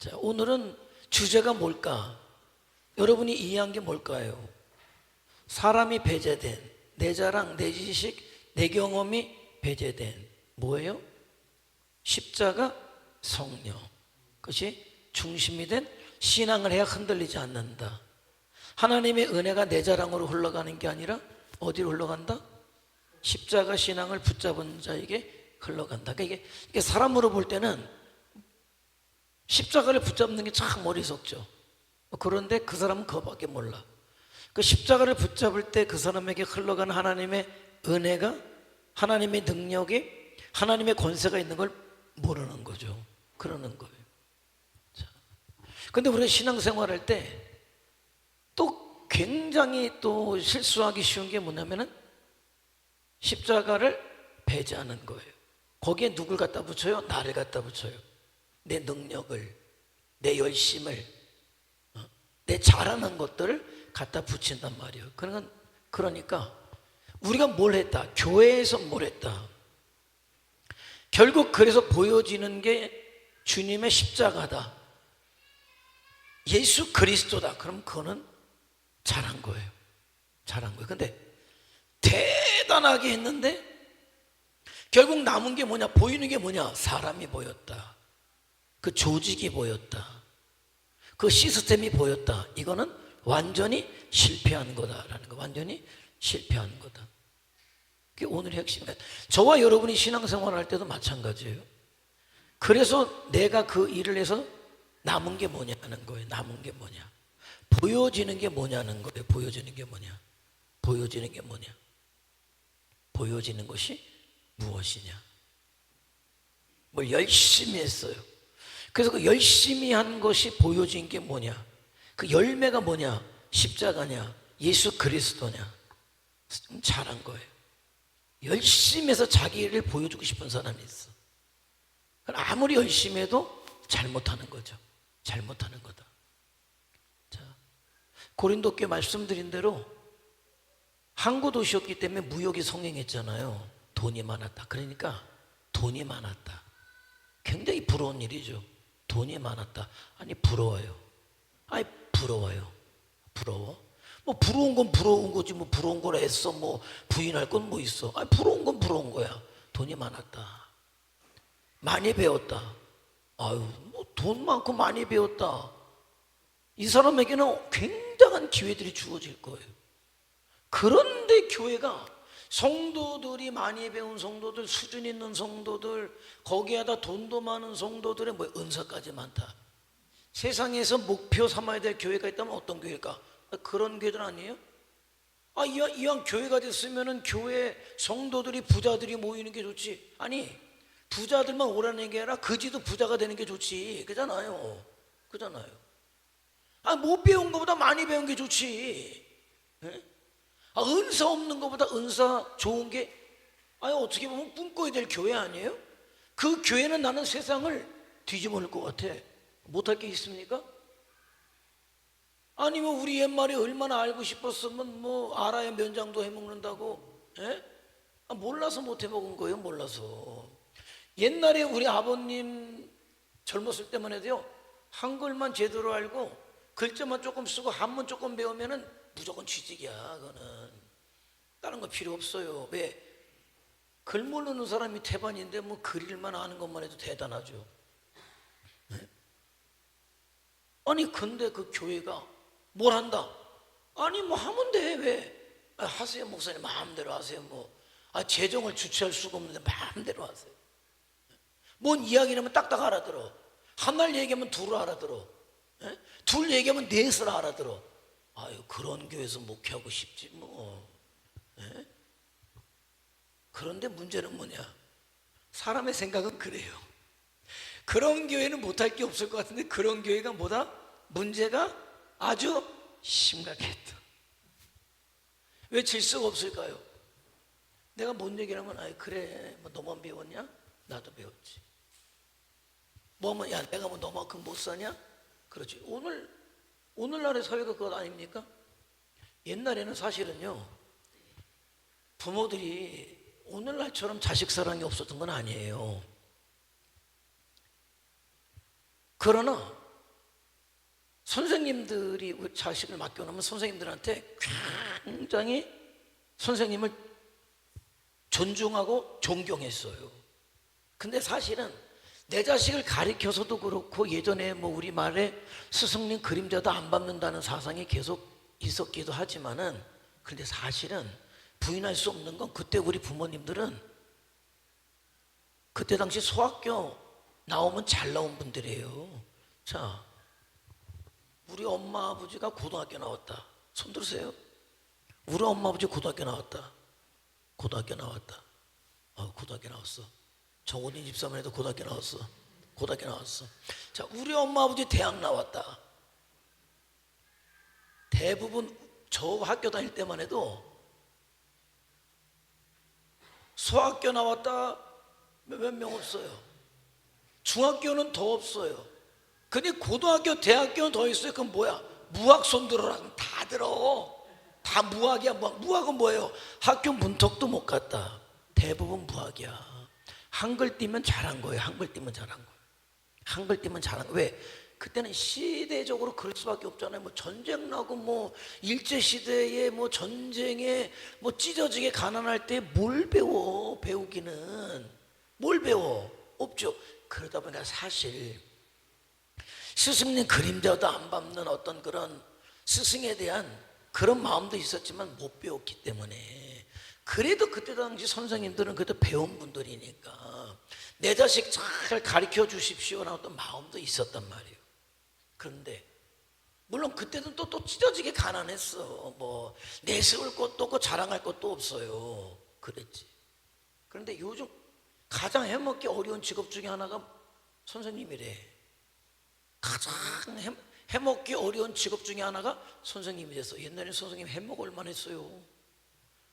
자, 오늘은 주제가 뭘까? 여러분이 이해한 게 뭘까요? 사람이 배제된, 내 자랑, 내 지식, 내 경험이 배제된 뭐예요? 십자가, 성령. 그것이 중심이 된 신앙을 해야 흔들리지 않는다. 하나님의 은혜가 내 자랑으로 흘러가는 게 아니라 어디로 흘러간다? 십자가 신앙을 붙잡은 자에게 흘러간다. 그러니까 이게 사람으로 볼 때는 십자가를 붙잡는 게 참 어리석죠. 그런데 그 사람은 그거밖에 몰라. 그 십자가를 붙잡을 때 그 사람에게 흘러가는 하나님의 은혜가, 하나님의 능력이, 하나님의 권세가 있는 걸 모르는 거죠. 그러는 거예요. 자, 근데 우리가 신앙생활할 때 또 굉장히 또 실수하기 쉬운 게 뭐냐면은 십자가를 배제하는 거예요. 거기에 누굴 갖다 붙여요? 나를 갖다 붙여요. 내 능력을, 내 열심을, 내 잘하는 것들을 갖다 붙인단 말이에요. 그러니까 우리가 뭘 했다? 교회에서 뭘 했다? 결국 그래서 보여지는 게 주님의 십자가다. 예수 그리스도다. 그럼 그거는 잘한 거예요. 잘한 거예요. 근데 대단하게 했는데 결국 남은 게 뭐냐? 보이는 게 뭐냐? 사람이 보였다. 그 조직이 보였다. 그 시스템이 보였다. 이거는 완전히 실패한 거다라는 거. 완전히 실패한 거다. 그게 오늘의 핵심이에요. 저와 여러분이 신앙생활 할 때도 마찬가지예요. 그래서 내가 그 일을 해서 남은 게 뭐냐는 거예요. 남은 게 뭐냐? 보여지는 게 뭐냐는 거예요. 보여지는 게 뭐냐? 보여지는 게 뭐냐? 보여지는 것이 무엇이냐? 뭘 열심히 했어요. 그래서 그 열심히 한 것이 보여진 게 뭐냐? 그 열매가 뭐냐? 십자가냐? 예수 그리스도냐? 잘한 거예요. 열심히 해서 자기를 보여주고 싶은 사람이 있어. 아무리 열심히 해도 잘못하는 거죠. 잘못하는 거다. 자, 고린도 교회 말씀드린 대로 항구 도시였기 때문에 무역이 성행했잖아요. 돈이 많았다. 그러니까 돈이 많았다. 굉장히 부러운 일이죠. 돈이 많았다. 아니 부러워요. 아니 부러워요. 부러워? 뭐 부러운 건 부러운 거지. 뭐 부러운 걸 애써 뭐 부인할 건 뭐 있어. 아니 부러운 건 부러운 거야. 돈이 많았다. 많이 배웠다. 아유 뭐 돈 많고 많이 배웠다. 이 사람에게는 굉장한 기회들이 주어질 거예요. 그런데 교회가 성도들이 많이 배운 성도들, 수준 있는 성도들, 거기에다 돈도 많은 성도들의 뭐 은사까지 많다. 세상에서 목표 삼아야 될 교회가 있다면 어떤 교회일까? 그런 교회들 아니에요? 이왕 교회가 됐으면은 교회 성도들이 부자들이 모이는 게 좋지. 아니 부자들만 오라는 게 아니라 그지도 부자가 되는 게 좋지. 그잖아요. 그잖아요. 못 배운 것보다 많이 배운 게 좋지. 네? 은사 없는 것보다 은사 좋은 게 어떻게 보면 꿈꿔야 될 교회 아니에요? 그 교회는 나는 세상을 뒤집어 놓을 것 같아. 못할 게 있습니까? 아니면 우리 옛말에 얼마나 알고 싶었으면 뭐 알아야 면장도 해먹는다고. 예? 몰라서 못 해먹은 거예요. 몰라서. 옛날에 우리 아버님 젊었을 때만 해도요, 한글만 제대로 알고 글자만 조금 쓰고 한문 조금 배우면은 무조건 취직이야. 그거는 다른 거 필요 없어요. 왜? 글 모르는 사람이 태반인데 뭐 글일만 아는 것만 해도 대단하죠. 네? 아니 근데 그 교회가 뭘 한다? 아니 뭐 하면 돼. 왜? 하세요 목사님 마음대로 하세요. 뭐 재정을 주체할 수가 없는데 마음대로 하세요. 뭔 이야기를 하면 딱딱 알아들어. 하나를 얘기하면 둘을 알아들어. 네? 둘 얘기하면 넷을 알아들어. 그런 교회에서 목회하고 싶지 뭐. 네? 그런데 문제는 뭐냐? 사람의 생각은 그래요. 그런 교회는 못할 게 없을 것 같은데 그런 교회가 뭐다? 문제가 아주 심각했다. 왜 질서가 없을까요? 내가 뭔 얘기를 하면 그래 뭐 너만 배웠냐? 나도 배웠지. 뭐면 야 내가 뭐 너만큼 못 사냐? 그렇지. 오늘날의 사회가 그것 아닙니까? 옛날에는 사실은요 부모들이 오늘날처럼 자식 사랑이 없었던 건 아니에요. 그러나 선생님들이 우리 자식을 맡겨놓으면 선생님들한테 굉장히 선생님을 존중하고 존경했어요. 근데 사실은 내 자식을 가리켜서도 그렇고 예전에 뭐 우리 말에 스승님 그림자도 안 밟는다는 사상이 계속 있었기도 하지만은, 근데 사실은 부인할 수 없는 건 그때 우리 부모님들은 그때 당시 소학교 나오면 잘 나온 분들이에요. 자, 우리 엄마 아버지가 고등학교 나왔다. 손 들으세요. 우리 엄마 아버지 고등학교 나왔다. 고등학교 나왔다. 고등학교 나왔어. 정원인 집사만 해도 고등학교 나왔어. 고등학교 나왔어. 자, 우리 엄마 아버지 대학 나왔다. 대부분 저 학교 다닐 때만 해도 소학교 나왔다 몇 명 없어요. 중학교는 더 없어요. 근데 고등학교, 대학교는 더 있어요. 그럼 뭐야? 무학 손 들어라. 다 들어. 다 무학이야. 무학은 뭐예요? 학교 문턱도 못 갔다. 대부분 무학이야. 한글 띄면 잘한 거예요. 한글 띄면 잘한 거예요. 한글 띄면 잘한 거예요. 왜? 그때는 시대적으로 그럴 수밖에 없잖아요. 뭐 전쟁 나고 뭐 일제 시대에 뭐 전쟁에 뭐 찢어지게 가난할 때 뭘 배워? 배우기는 뭘 배워? 없죠. 그러다 보니까 사실 스승님 그림자도 안 밟는 어떤 그런 스승에 대한 그런 마음도 있었지만 못 배웠기 때문에, 그래도 그때 당시 선생님들은 그래도 배운 분들이니까 내 자식 잘 가르쳐 주십시오라는 어떤 마음도 있었단 말이에요. 그런데 물론 그때는 또 찢어지게 가난했어. 뭐 내세울 것도 없고 자랑할 것도 없어요. 그랬지. 그런데 요즘 가장 해먹기 어려운 직업 중에 하나가 선생님이래. 가장 해먹기 어려운 직업 중에 하나가 선생님이 됐어. 옛날에 선생님 해먹 얼마나 했어요.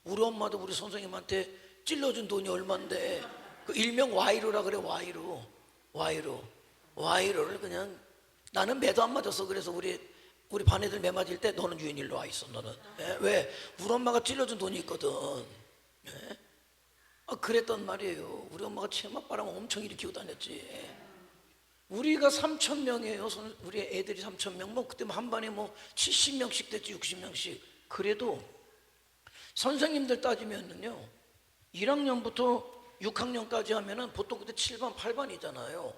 우리 엄마도 우리 선생님한테 찔러준 돈이 얼만데, 그 일명 와이로라 그래. 와이로를 그냥, 나는 매도 안 맞았어. 그래서 우리 반 애들 매 맞을 때 너는 유인일로 와 있어. 너는. 왜? 우리 엄마가 찔러준 돈이 있거든. 그랬단 말이에요. 우리 엄마가 치맛바람 엄청 일으키고 다녔지. 우리가 3,000명이에요. 우리 애들이 3,000명. 뭐 그때 한 반에 뭐 70명씩 됐지, 60명씩. 그래도 선생님들 따지면은요, 1학년부터 6학년까지 하면은 보통 그때 7반, 8반이잖아요.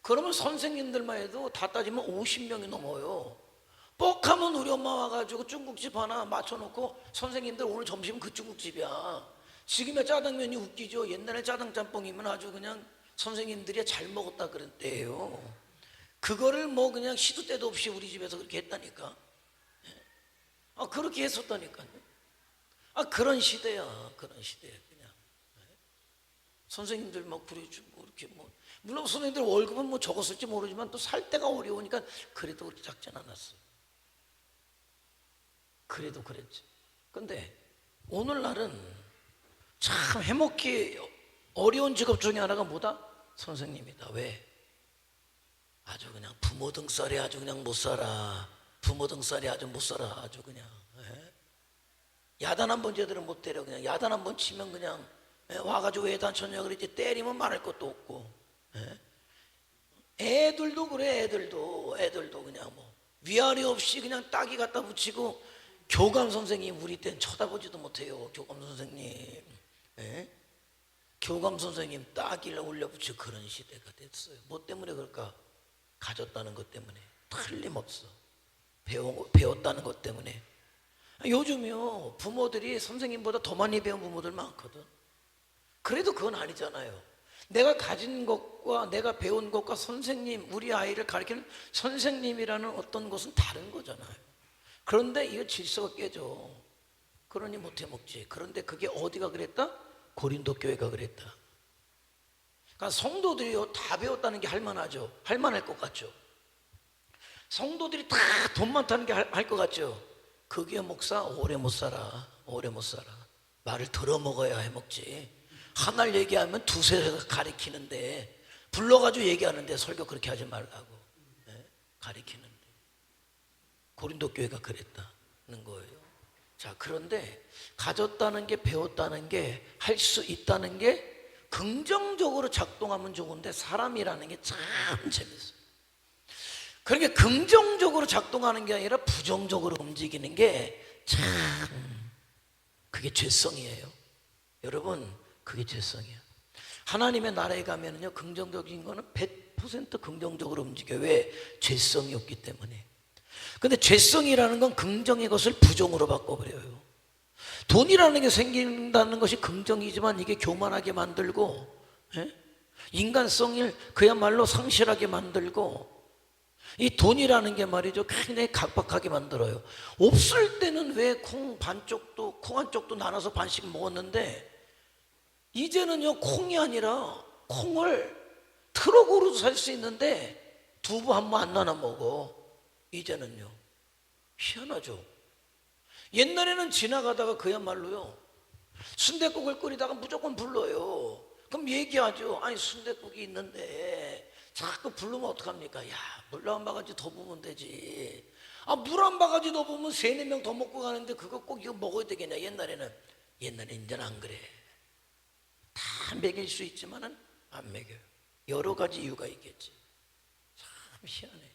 그러면 선생님들만 해도 다 따지면 50명이 넘어요. 뻑하면 우리 엄마 와가지고 중국집 하나 맞춰놓고, 선생님들 오늘 점심은 그 중국집이야. 지금의 짜장면이 웃기죠. 옛날에 짜장 짬뽕이면 아주 그냥 선생님들이 잘 먹었다 그런 때예요. 그거를 뭐 그냥 시도 때도 없이 우리 집에서 그렇게 했다니까. 그렇게 했었다니까요. 그런 시대야. 그런 시대야 그냥. 선생님들 막 부려주고 이렇게 뭐, 물론 선생님들 월급은 뭐 적었을지 모르지만 또 살 때가 어려우니까 그래도 그렇게 작진 않았어요. 그래도 그랬지. 근데 오늘날은 참 해먹기 어려운 직업 중에 하나가 뭐다? 선생님이다. 왜? 아주 그냥 부모 등살이 아주 그냥 못 살아. 부모 등살이 아주 못 살아. 아주 그냥. 야단 한 번 제대로 못 때려. 그냥 야단 한 번 치면 그냥 와가지고 왜 다쳤냐 그랬지. 때리면 말할 것도 없고. 애들도 그래. 애들도 그냥 뭐 위아래 없이 그냥 따기 갖다 붙이고, 교감 선생님 우리 땐 쳐다보지도 못해요. 교감 선생님. 교감 선생님 따기를 올려붙여 그런 시대가 됐어요. 뭐 때문에 그럴까? 가졌다는 것 때문에. 틀림없어. 배웠다는 것 때문에. 요즘요 부모들이 선생님보다 더 많이 배운 부모들 많거든. 그래도 그건 아니잖아요. 내가 가진 것과 내가 배운 것과 선생님, 우리 아이를 가르치는 선생님이라는 어떤 것은 다른 거잖아요. 그런데 이거 질서가 깨져. 그러니 못해 먹지. 그런데 그게 어디가 그랬다? 고린도 교회가 그랬다. 그러니까 성도들이요 다 배웠다는 게 할만하죠. 할만할 것 같죠. 성도들이 다 돈 많다는 게 할 것 같죠. 그게 목사 오래 못 살아. 오래 못 살아. 말을 들어먹어야 해먹지. 하나를 얘기하면 두세 가리키는데, 불러가지고 얘기하는데 설교 그렇게 하지 말라고. 가리키는데. 고린도 교회가 그랬다는 거예요. 자, 그런데 가졌다는 게, 배웠다는 게, 할 수 있다는 게 긍정적으로 작동하면 좋은데 사람이라는 게 참 재밌어요. 그러니까 긍정적으로 작동하는 게 아니라 부정적으로 움직이는 게 참 그게 죄성이에요. 여러분, 그게 죄성이에요. 하나님의 나라에 가면은요, 긍정적인 거는 100% 긍정적으로 움직여요. 왜? 죄성이 없기 때문에. 근데 죄성이라는 건 긍정의 것을 부정으로 바꿔버려요. 돈이라는 게 생긴다는 것이 긍정이지만 이게 교만하게 만들고, 예? 인간성을 그야말로 상실하게 만들고, 이 돈이라는 게 말이죠, 굉장히 각박하게 만들어요. 없을 때는 왜 콩 한쪽도 나눠서 반씩 먹었는데, 이제는요, 콩이 아니라 콩을 트럭으로 살 수 있는데 두부 한 번 안 나눠 먹어. 이제는요. 희한하죠. 옛날에는 지나가다가 그야말로요, 순댓국을 끓이다가 무조건 불러요. 그럼 얘기하죠. 아니, 순댓국이 있는데 자꾸 부르면 어떡합니까? 야, 물 한 바가지 더 부으면 되지. 아, 물 한 바가지 더 부으면 3-4명 더 먹고 가는데 그거 꼭 이거 먹어야 되겠냐? 옛날에는 이제는 안 그래. 다 먹일 수 있지만은 안 먹여요. 여러 가지 이유가 있겠지. 참 희한해.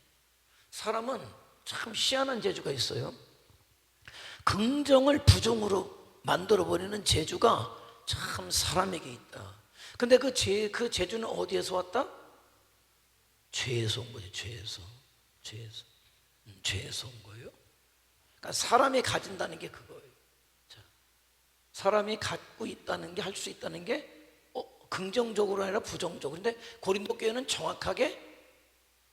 사람은 참 희한한 재주가 있어요. 긍정을 부정으로 만들어버리는 재주가 참 사람에게 있다. 근데 그 재주는 어디에서 왔다? 죄에서 온 거지. 죄에서 온 거예요. 그러니까 사람이 가진다는 게 그거예요. 자, 사람이 갖고 있다는 게, 할 수 있다는 게 긍정적으로 아니라 부정적으로. 근데 고린도 교회는 정확하게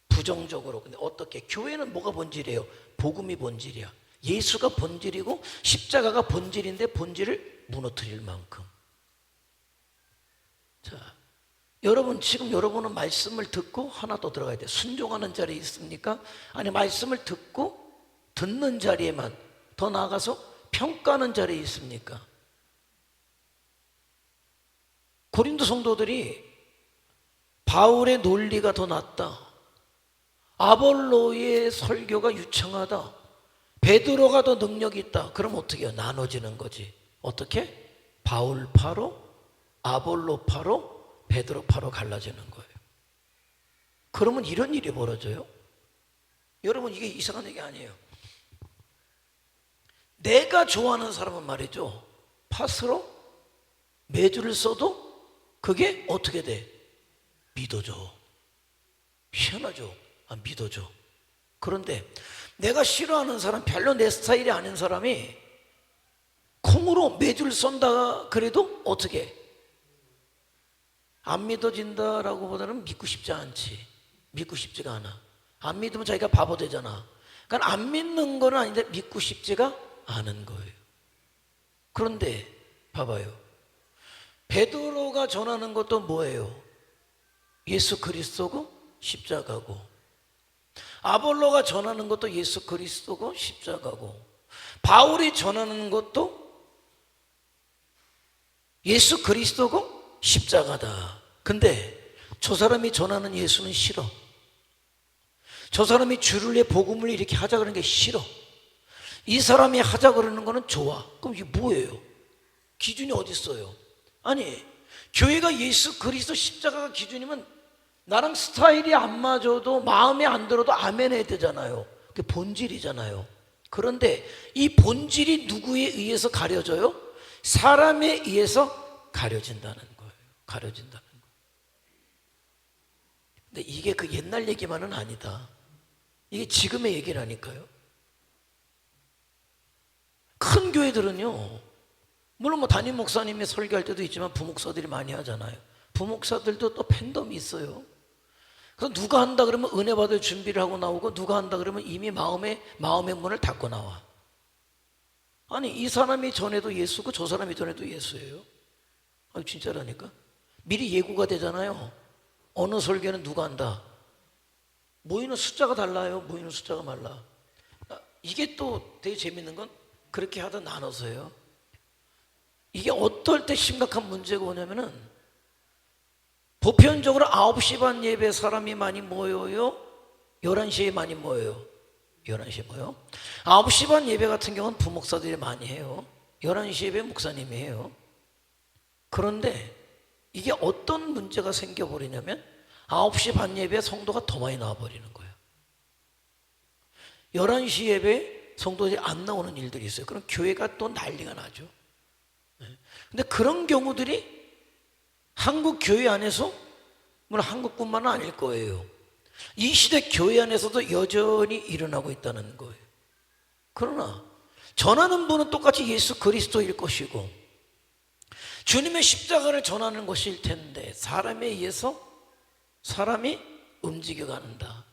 부정적으로. 근데 어떻게? 교회는 뭐가 본질이에요? 복음이 본질이야. 예수가 본질이고 십자가가 본질인데 본질을 무너뜨릴 만큼. 자, 여러분, 지금 여러분은 말씀을 듣고 하나 더 들어가야 돼. 순종하는 자리에 있습니까? 아니, 말씀을 듣고 듣는 자리에만, 더 나아가서 평가하는 자리에 있습니까? 고린도 성도들이 바울의 논리가 더 낫다, 아볼로의 설교가 유창하다, 베드로가 더 능력이 있다. 그럼 어떻게 해요? 나눠지는 거지. 어떻게? 바울파로, 아볼로파로, 베드로파로 갈라지는 거예요. 그러면 이런 일이 벌어져요. 여러분, 이게 이상한 얘기 아니에요. 내가 좋아하는 사람은 말이죠, 팥으로 매주를 써도 그게 어떻게 돼? 믿어줘. 희한하죠? 믿어줘. 그런데 내가 싫어하는 사람, 별로 내 스타일이 아닌 사람이 콩으로 매주를 쏜다 그래도 어떻게? 안 믿어진다라고 보다는 믿고 싶지 않지. 믿고 싶지가 않아. 안 믿으면 자기가 바보 되잖아. 그러니까 안 믿는 건 아닌데 믿고 싶지가 않은 거예요. 그런데 봐봐요. 베드로가 전하는 것도 뭐예요? 예수 그리스도고 십자가고, 아볼로가 전하는 것도 예수 그리스도고 십자가고, 바울이 전하는 것도 예수 그리스도고 십자가다. 근데 저 사람이 전하는 예수는 싫어. 저 사람이 주를 위해 복음을 이렇게 하자 그러는 게 싫어. 이 사람이 하자 그러는 거는 좋아. 그럼 이게 뭐예요? 기준이 어디 있어요? 아니, 교회가 예수 그리스도 십자가가 기준이면 나랑 스타일이 안 맞아도, 마음에 안 들어도 아멘 해야 되잖아요. 그게 본질이잖아요. 그런데 이 본질이 누구에 의해서 가려져요? 사람에 의해서 가려진다는 거예요. 가려진다는 거예요. 근데 이게 그 옛날 얘기만은 아니다. 이게 지금의 얘기라니까요. 큰 교회들은요, 물론 뭐 담임 목사님이 설교할 때도 있지만 부목사들이 많이 하잖아요. 부목사들도 또 팬덤이 있어요. 그래서 누가 한다 그러면 은혜 받을 준비를 하고 나오고, 누가 한다 그러면 이미 마음의 문을 닫고 나와. 아니, 이 사람이 전에도 예수고 저 사람이 전에도 예수예요. 아니, 진짜라니까. 미리 예고가 되잖아요. 어느 설교는 누가 한다. 모이는 숫자가 달라요. 모이는 숫자가 말라. 이게 또 되게 재밌는 건 그렇게 하다 나눠서요. 이게 어떨 때 심각한 문제가 오냐면은, 보편적으로 9시 반 예배 사람이 많이 모여요? 11시에 많이 모여요? 11시에 모여? 9시 반 예배 같은 경우는 부목사들이 많이 해요. 11시 예배 목사님이 해요. 그런데 이게 어떤 문제가 생겨버리냐면 9시 반 예배에 성도가 더 많이 나와버리는 거예요. 11시 예배 성도들이 안 나오는 일들이 있어요. 그럼 교회가 또 난리가 나죠. 근데 그런 경우들이 한국 교회 안에서, 물론 한국뿐만은 아닐 거예요, 이 시대 교회 안에서도 여전히 일어나고 있다는 거예요. 그러나 전하는 분은 똑같이 예수 그리스도일 것이고 주님의 십자가를 전하는 것일 텐데 사람에 의해서 사람이 움직여간다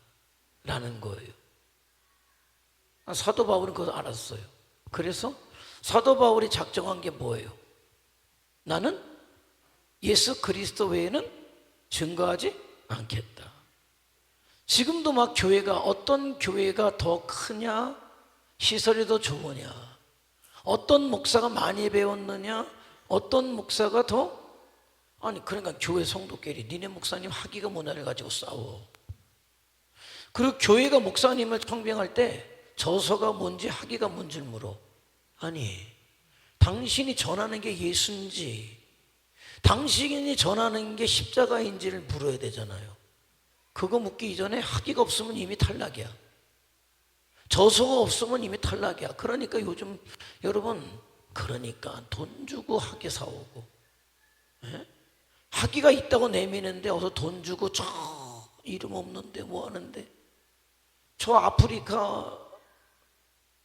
라는 거예요. 사도 바울은 그걸 알았어요. 그래서 사도 바울이 작정한 게 뭐예요? 나는 예수 그리스도 외에는 증거하지 않겠다. 지금도 막 교회가, 어떤 교회가 더 크냐, 시설이 더 좋으냐, 어떤 목사가 많이 배웠느냐, 어떤 목사가 더, 아니 그러니까 교회 성도끼리 니네 목사님 학위가 뭐냐를 가지고 싸워. 그리고 교회가 목사님을 청빙할 때 저서가 뭔지 학위가 뭔지를 물어. 아니 당신이 전하는 게 예수인지 당신이 전하는 게 십자가인지를 물어야 되잖아요. 그거 묻기 이전에 학위가 없으면 이미 탈락이야. 저서가 없으면 이미 탈락이야. 그러니까 요즘 여러분, 그러니까 돈 주고 학위 사오고, 예? 학위가 있다고 내미는데 어서 돈 주고 저 이름 없는데 뭐 하는데, 저 아프리카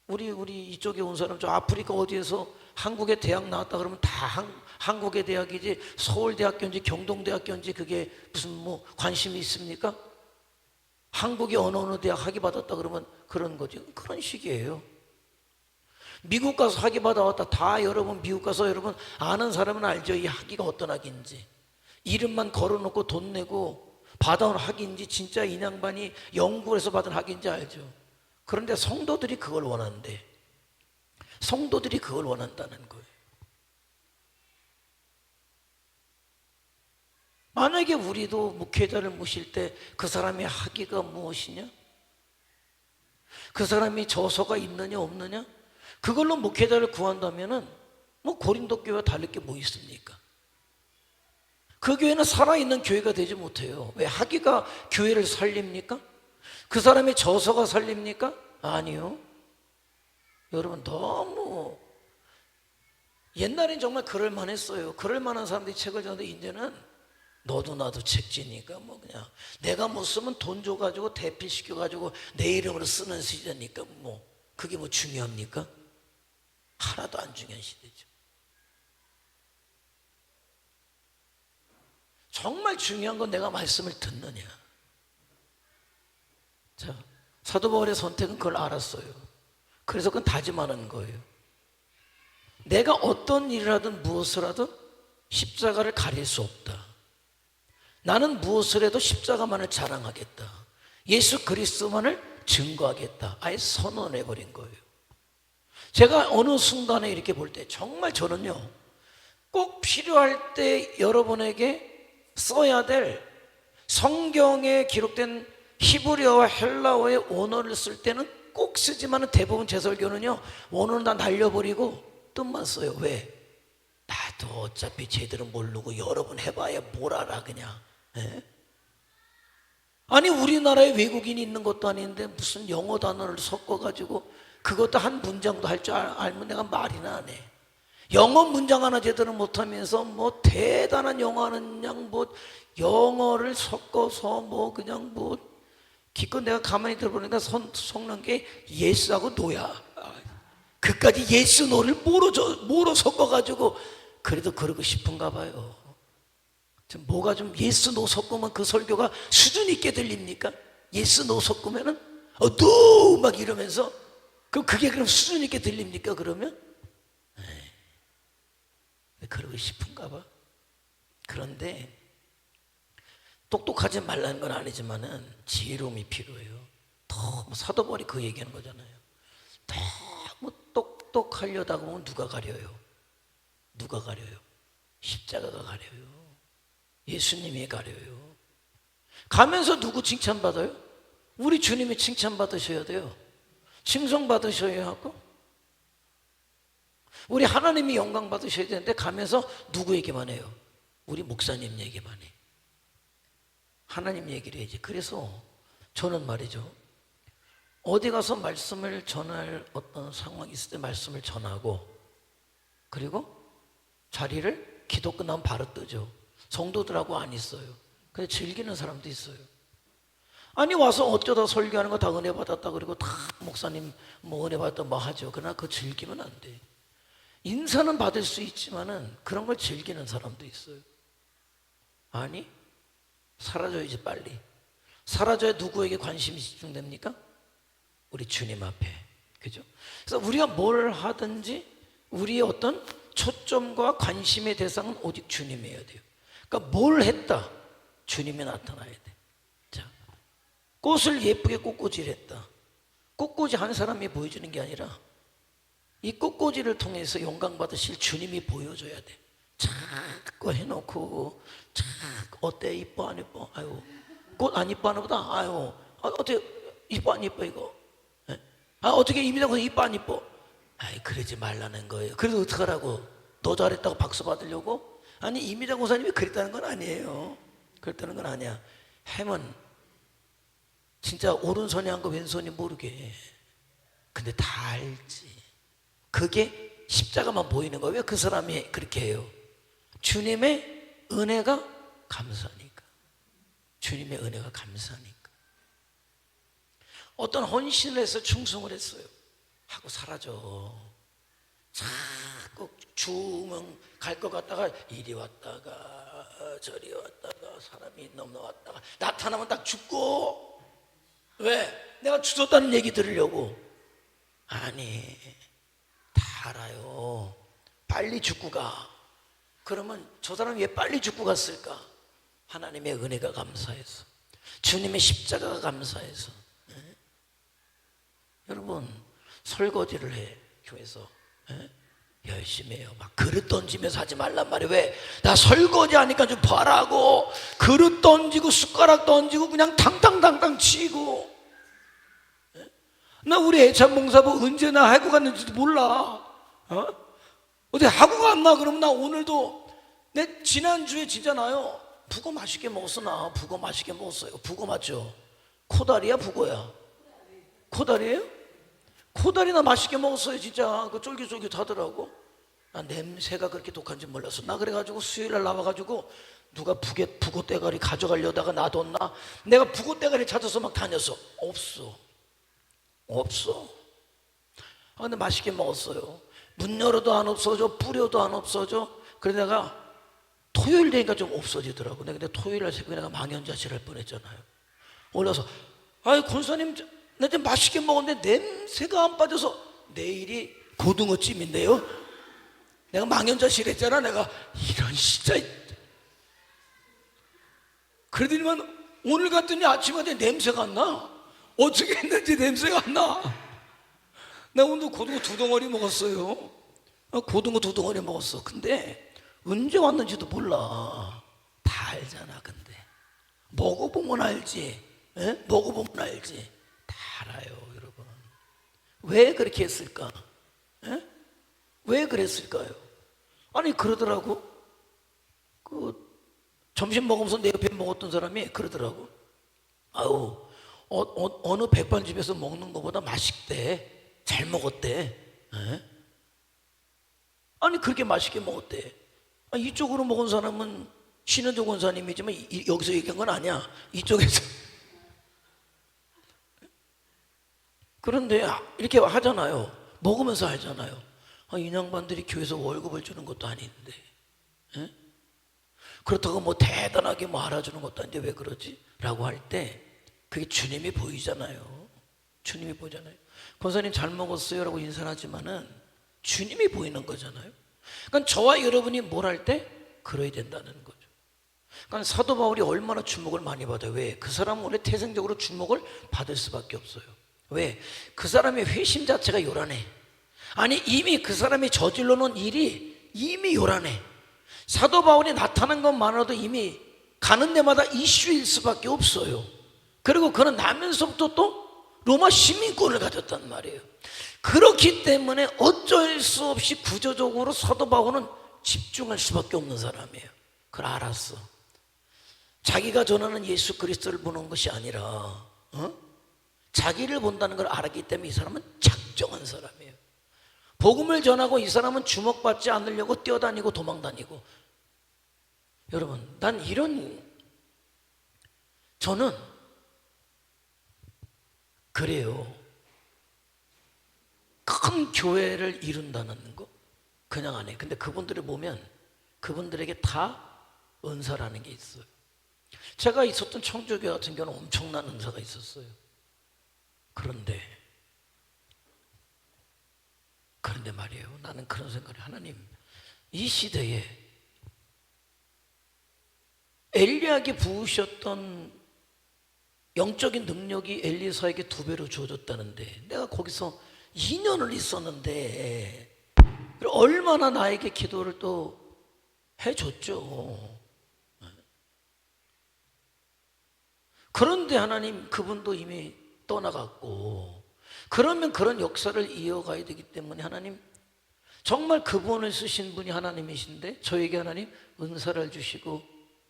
우리 이쪽에 온 사람 저 아프리카 어디에서 한국의 대학 나왔다 그러면 다 한국의 대학이지 서울대학교인지 경동대학교인지 그게 무슨 뭐 관심이 있습니까? 한국의 어느 대학 학위 받았다 그러면 그런 거지. 그런 식이에요. 미국 가서 학위 받아왔다. 다 여러분 미국 가서 여러분 아는 사람은 알죠. 이 학위가 어떤 학위인지. 이름만 걸어놓고 돈 내고 받아온 학위인지 진짜 인양반이 영국에서 받은 학위인지 알죠. 그런데 성도들이 그걸 원하는데, 성도들이 그걸 원한다는 거예요. 만약에 우리도 목회자를 모실 때 그 사람의 학위가 무엇이냐? 그 사람이 저서가 있느냐 없느냐? 그걸로 목회자를 구한다면은 뭐 고린도 교회와 다를 게 뭐 있습니까? 그 교회는 살아있는 교회가 되지 못해요. 왜? 학위가 교회를 살립니까? 그 사람의 저서가 살립니까? 아니요. 여러분 너무, 옛날엔 정말 그럴 만했어요. 그럴 만한 사람들이 책을 적는데 이제는 너도 나도 책지니까 뭐 그냥 내가 못 쓰면 돈 줘가지고 대필시켜가지고 내 이름으로 쓰는 시대니까 뭐 그게 뭐 중요합니까? 하나도 안 중요한 시대죠. 정말 중요한 건 내가 말씀을 듣느냐. 자, 사도 바울의 선택은 그걸 알았어요. 그래서 그건 다짐하는 거예요. 내가 어떤 일을 하든 무엇을 하든 십자가를 가릴 수 없다. 나는 무엇을 해도 십자가만을 자랑하겠다. 예수 그리스도만을 증거하겠다. 아예 선언해버린 거예요. 제가 어느 순간에 이렇게 볼 때 정말 저는요, 꼭 필요할 때 여러분에게 써야 될 성경에 기록된 히브리어와 헬라어의 원어를 쓸 때는 꼭 쓰지만 대부분 제 설교는요 원어는 다 날려버리고 뜻만 써요. 왜? 나도 어차피 제대로 모르고 여러 번 해봐야 뭘 알아 그냥. 에? 아니 우리나라에 외국인이 있는 것도 아닌데 무슨 영어 단어를 섞어가지고 그것도 한 문장도 할 줄 알면 내가 말이나 안 해. 영어 문장 하나 제대로 못하면서 뭐 대단한 영어하는 그냥 뭐 영어를 섞어서 뭐 그냥 뭐 기껏 내가 가만히 들어보니까 속는 게 예스하고 노야. 그까지 예스 노를 뭐로 섞어가지고 그래도 그러고 싶은가 봐요. 뭐가 좀 예스 노 섞으면 그 설교가 수준 있게 들립니까? 예스 노 섞으면은 노 막 이러면서 그게 그럼 수준 있게 들립니까? 그러면 그러고 싶은가 봐. 그런데 똑똑하지 말라는 건 아니지만은 지혜로움이 필요해요. 너무 사도 바울이 그 얘기하는 거잖아요. 너무 똑똑하려다가 보면 누가 가려요? 누가 가려요? 십자가가 가려요. 예수님이 가려요. 가면서 누구 칭찬받아요? 우리 주님이 칭찬받으셔야 돼요. 칭송받으셔야 하고 우리 하나님이 영광 받으셔야 되는데 가면서 누구 얘기만 해요? 우리 목사님 얘기만 해. 하나님 얘기를 해야지. 그래서 저는 말이죠, 어디 가서 말씀을 전할 어떤 상황이 있을 때 말씀을 전하고, 그리고 자리를 기도 끝나면 바로 뜨죠. 성도들하고 안 있어요. 근데 즐기는 사람도 있어요. 아니 와서 어쩌다 설교하는 거 다 은혜 받았다 그리고 다 목사님 뭐 은혜 받았다 뭐 하죠. 그러나 그거 즐기면 안 돼. 인사는 받을 수 있지만은 그런 걸 즐기는 사람도 있어요. 아니 사라져야지 빨리. 사라져야 누구에게 관심이 집중됩니까? 우리 주님 앞에. 그죠? 그래서 우리가 뭘 하든지 우리의 어떤 초점과 관심의 대상은 오직 주님이어야 돼요. 그러니까 뭘 했다, 주님이 나타나야 돼. 자, 꽃을 예쁘게 꽃꽂이를 했다. 꽃꽂이 한 사람이 보여주는 게 아니라 이 꽃꽂이를 통해서 영광 받으실 주님이 보여줘야 돼. 자꾸 해놓고 어때, 이뻐 안 이뻐? 아유, 꽃 안 이뻐 하나 보다. 아유, 어떻게 이뻐 안 이뻐 이거? 예? 어떻게 이미자고 이뻐 안 이뻐? 아이, 그러지 말라는 거예요. 그래서 어떡하라고? 너 잘했다고 박수 받으려고? 아니, 이미자 고사님이 그랬다는 건 아니에요. 그랬다는 건 아니야. 햄은 진짜 오른손이 한 거 왼손이 모르게. 근데 다 알지. 그게 십자가만 보이는 거예요. 왜 그 사람이 그렇게 해요? 주님의 은혜가 감사하니까. 주님의 은혜가 감사하니까. 어떤 헌신을 해서 충성을 했어요. 하고 사라져. 자꾸 주문 갈 것 같다가 이리 왔다가 저리 왔다가 사람이 넘어왔다가 나타나면 딱 죽고. 왜? 내가 죽었다는 얘기 들으려고. 아니, 다 알아요. 빨리 죽고 가. 그러면 저 사람이 왜 빨리 죽고 갔을까? 하나님의 은혜가 감사해서, 주님의 십자가가 감사해서. 네? 여러분 설거지를 해, 교회에서. 네? 열심히 해요. 막 그릇 던지면서 하지 말란 말이에요. 왜? 나 설거지 하니까 좀 봐라고. 그릇 던지고 숟가락 던지고 그냥 탕탕탕탕 치고. 네? 나 우리 애찬봉사부 언제나 하고 갔는지도 몰라. 어디 하고 갔나? 그러면 나 오늘도, 내 지난주에 진짜 나요, 북어 맛있게 먹었어. 나 북어 맛있게 먹었어요. 북어 맞죠? 코다리야 북어야? 코다리예요? 코다리나 맛있게 먹었어요. 진짜 그 쫄깃쫄깃 하더라고. 나 냄새가 그렇게 독한지 몰랐어. 나 그래가지고 수요일날 나와가지고 누가 북어 대가리 가져가려다가 놔뒀나? 내가 북어 대가리 찾아서 막 다녔어. 없어. 근데 맛있게 먹었어요. 문 열어도 안 없어져, 뿌려도 안 없어져. 그래서 내가 토요일 되니까 좀 없어지더라고. 근데 토요일날 새벽에 내가 망연자실 할 뻔했잖아요. 올라서, 아이 권사님, 나 좀 맛있게 먹었는데 냄새가 안 빠져서 내일이 고등어찜인데요. 내가 망연자실 했잖아. 내가 이런 진짜. 그러더니만 오늘 갔더니 아침에 냄새가 안 나. 어떻게 했는지 냄새가 안 나. 나 오늘 고등어 2덩어리 먹었어요. 고등어 2덩어리 먹었어. 근데 언제 왔는지도 몰라. 다 알잖아. 근데 먹어보면 알지. 에? 먹어보면 알지. 다 알아요, 여러분. 왜 그렇게 했을까? 에? 왜 그랬을까요? 아니 그러더라고. 그 점심 먹으면서 내 옆에 먹었던 사람이 그러더라고. 아우, 어느 백반집에서 먹는 것보다 맛있대. 잘 먹었대. 에? 아니 그렇게 맛있게 먹었대. 이쪽으로 먹은 사람은 신은조 권사님이지만 여기서 얘기한 건 아니야. 이쪽에서. 그런데 이렇게 하잖아요. 먹으면서 하잖아요. 이 양반들이 교회에서 월급을 주는 것도 아닌데, 에? 그렇다고 뭐 대단하게 뭐 알아주는 것도 아닌데 왜 그러지? 라고 할 때 그게 주님이 보이잖아요. 주님이 보이잖아요. 권사님 잘 먹었어요 라고 인사를 하지만은 주님이 보이는 거잖아요. 그러니까 저와 여러분이 뭘 할 때 그래야 된다는 거죠. 그러니까 사도 바울이 얼마나 주목을 많이 받아요. 왜? 그 사람은 원래 태생적으로 주목을 받을 수밖에 없어요. 왜? 그 사람의 회심 자체가 요란해. 아니 이미 그 사람이 저질러 놓은 일이 이미 요란해. 사도 바울이 나타난 것만으로도 이미 가는 데마다 이슈일 수밖에 없어요. 그리고 그는 나면서부터 또 로마 시민권을 가졌단 말이에요. 그렇기 때문에 어쩔 수 없이 구조적으로 사도 바울은 집중할 수밖에 없는 사람이에요. 그걸 알았어. 자기가 전하는 예수 그리스도를 보는 것이 아니라 자기를 본다는 걸 알았기 때문에 이 사람은 작정한 사람이에요. 복음을 전하고 이 사람은 주목받지 않으려고 뛰어다니고 도망다니고. 여러분, 저는 그래요. 큰 교회를 이룬다는 거 그냥 안 해요. 근데 그분들을 보면 그분들에게 다 은사라는 게 있어요. 제가 있었던 청주교회 같은 경우는 엄청난 은사가 있었어요. 그런데 말이에요, 나는 그런 생각을 해요. 하나님, 이 시대에 엘리야에게 부으셨던 영적인 능력이 엘리사에게 2배로 주어졌다는데 내가 거기서 2년을 있었는데 얼마나 나에게 기도를 또 해줬죠. 그런데 하나님, 그분도 이미 떠나갔고, 그러면 그런 역사를 이어가야 되기 때문에 하나님, 정말 그분을 쓰신 분이 하나님이신데 저에게 하나님 은사를 주시고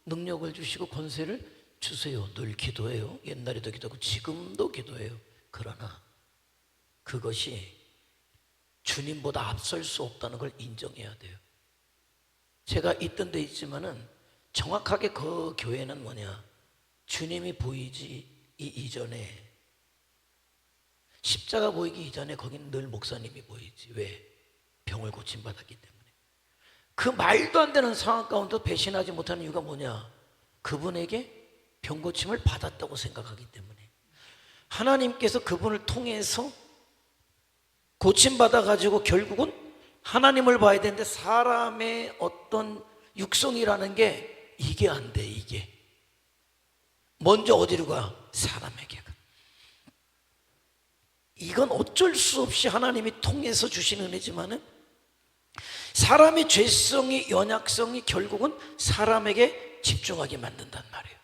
능력을 주시고 권세를 주세요. 늘 기도해요. 옛날에도 기도하고 지금도 기도해요. 그러나 그것이 주님보다 앞설 수 없다는 걸 인정해야 돼요. 제가 있던 데 있지만은 정확하게 그 교회는 뭐냐, 주님이 보이지 이전에, 십자가 보이기 이전에 거기는 늘 목사님이 보이지. 왜? 병을 고침받았기 때문에. 그 말도 안 되는 상황 가운데 배신하지 못하는 이유가 뭐냐, 그분에게 병 고침을 받았다고 생각하기 때문에. 하나님께서 그분을 통해서 고침받아 가지고 결국은 하나님을 봐야 되는데 사람의 어떤 육성이라는 게 이게 안 돼. 이게 먼저 어디로 가? 사람에게 가. 이건 어쩔 수 없이 하나님이 통해서 주신 은혜지만은 사람의 죄성이, 연약성이 결국은 사람에게 집중하게 만든단 말이에요.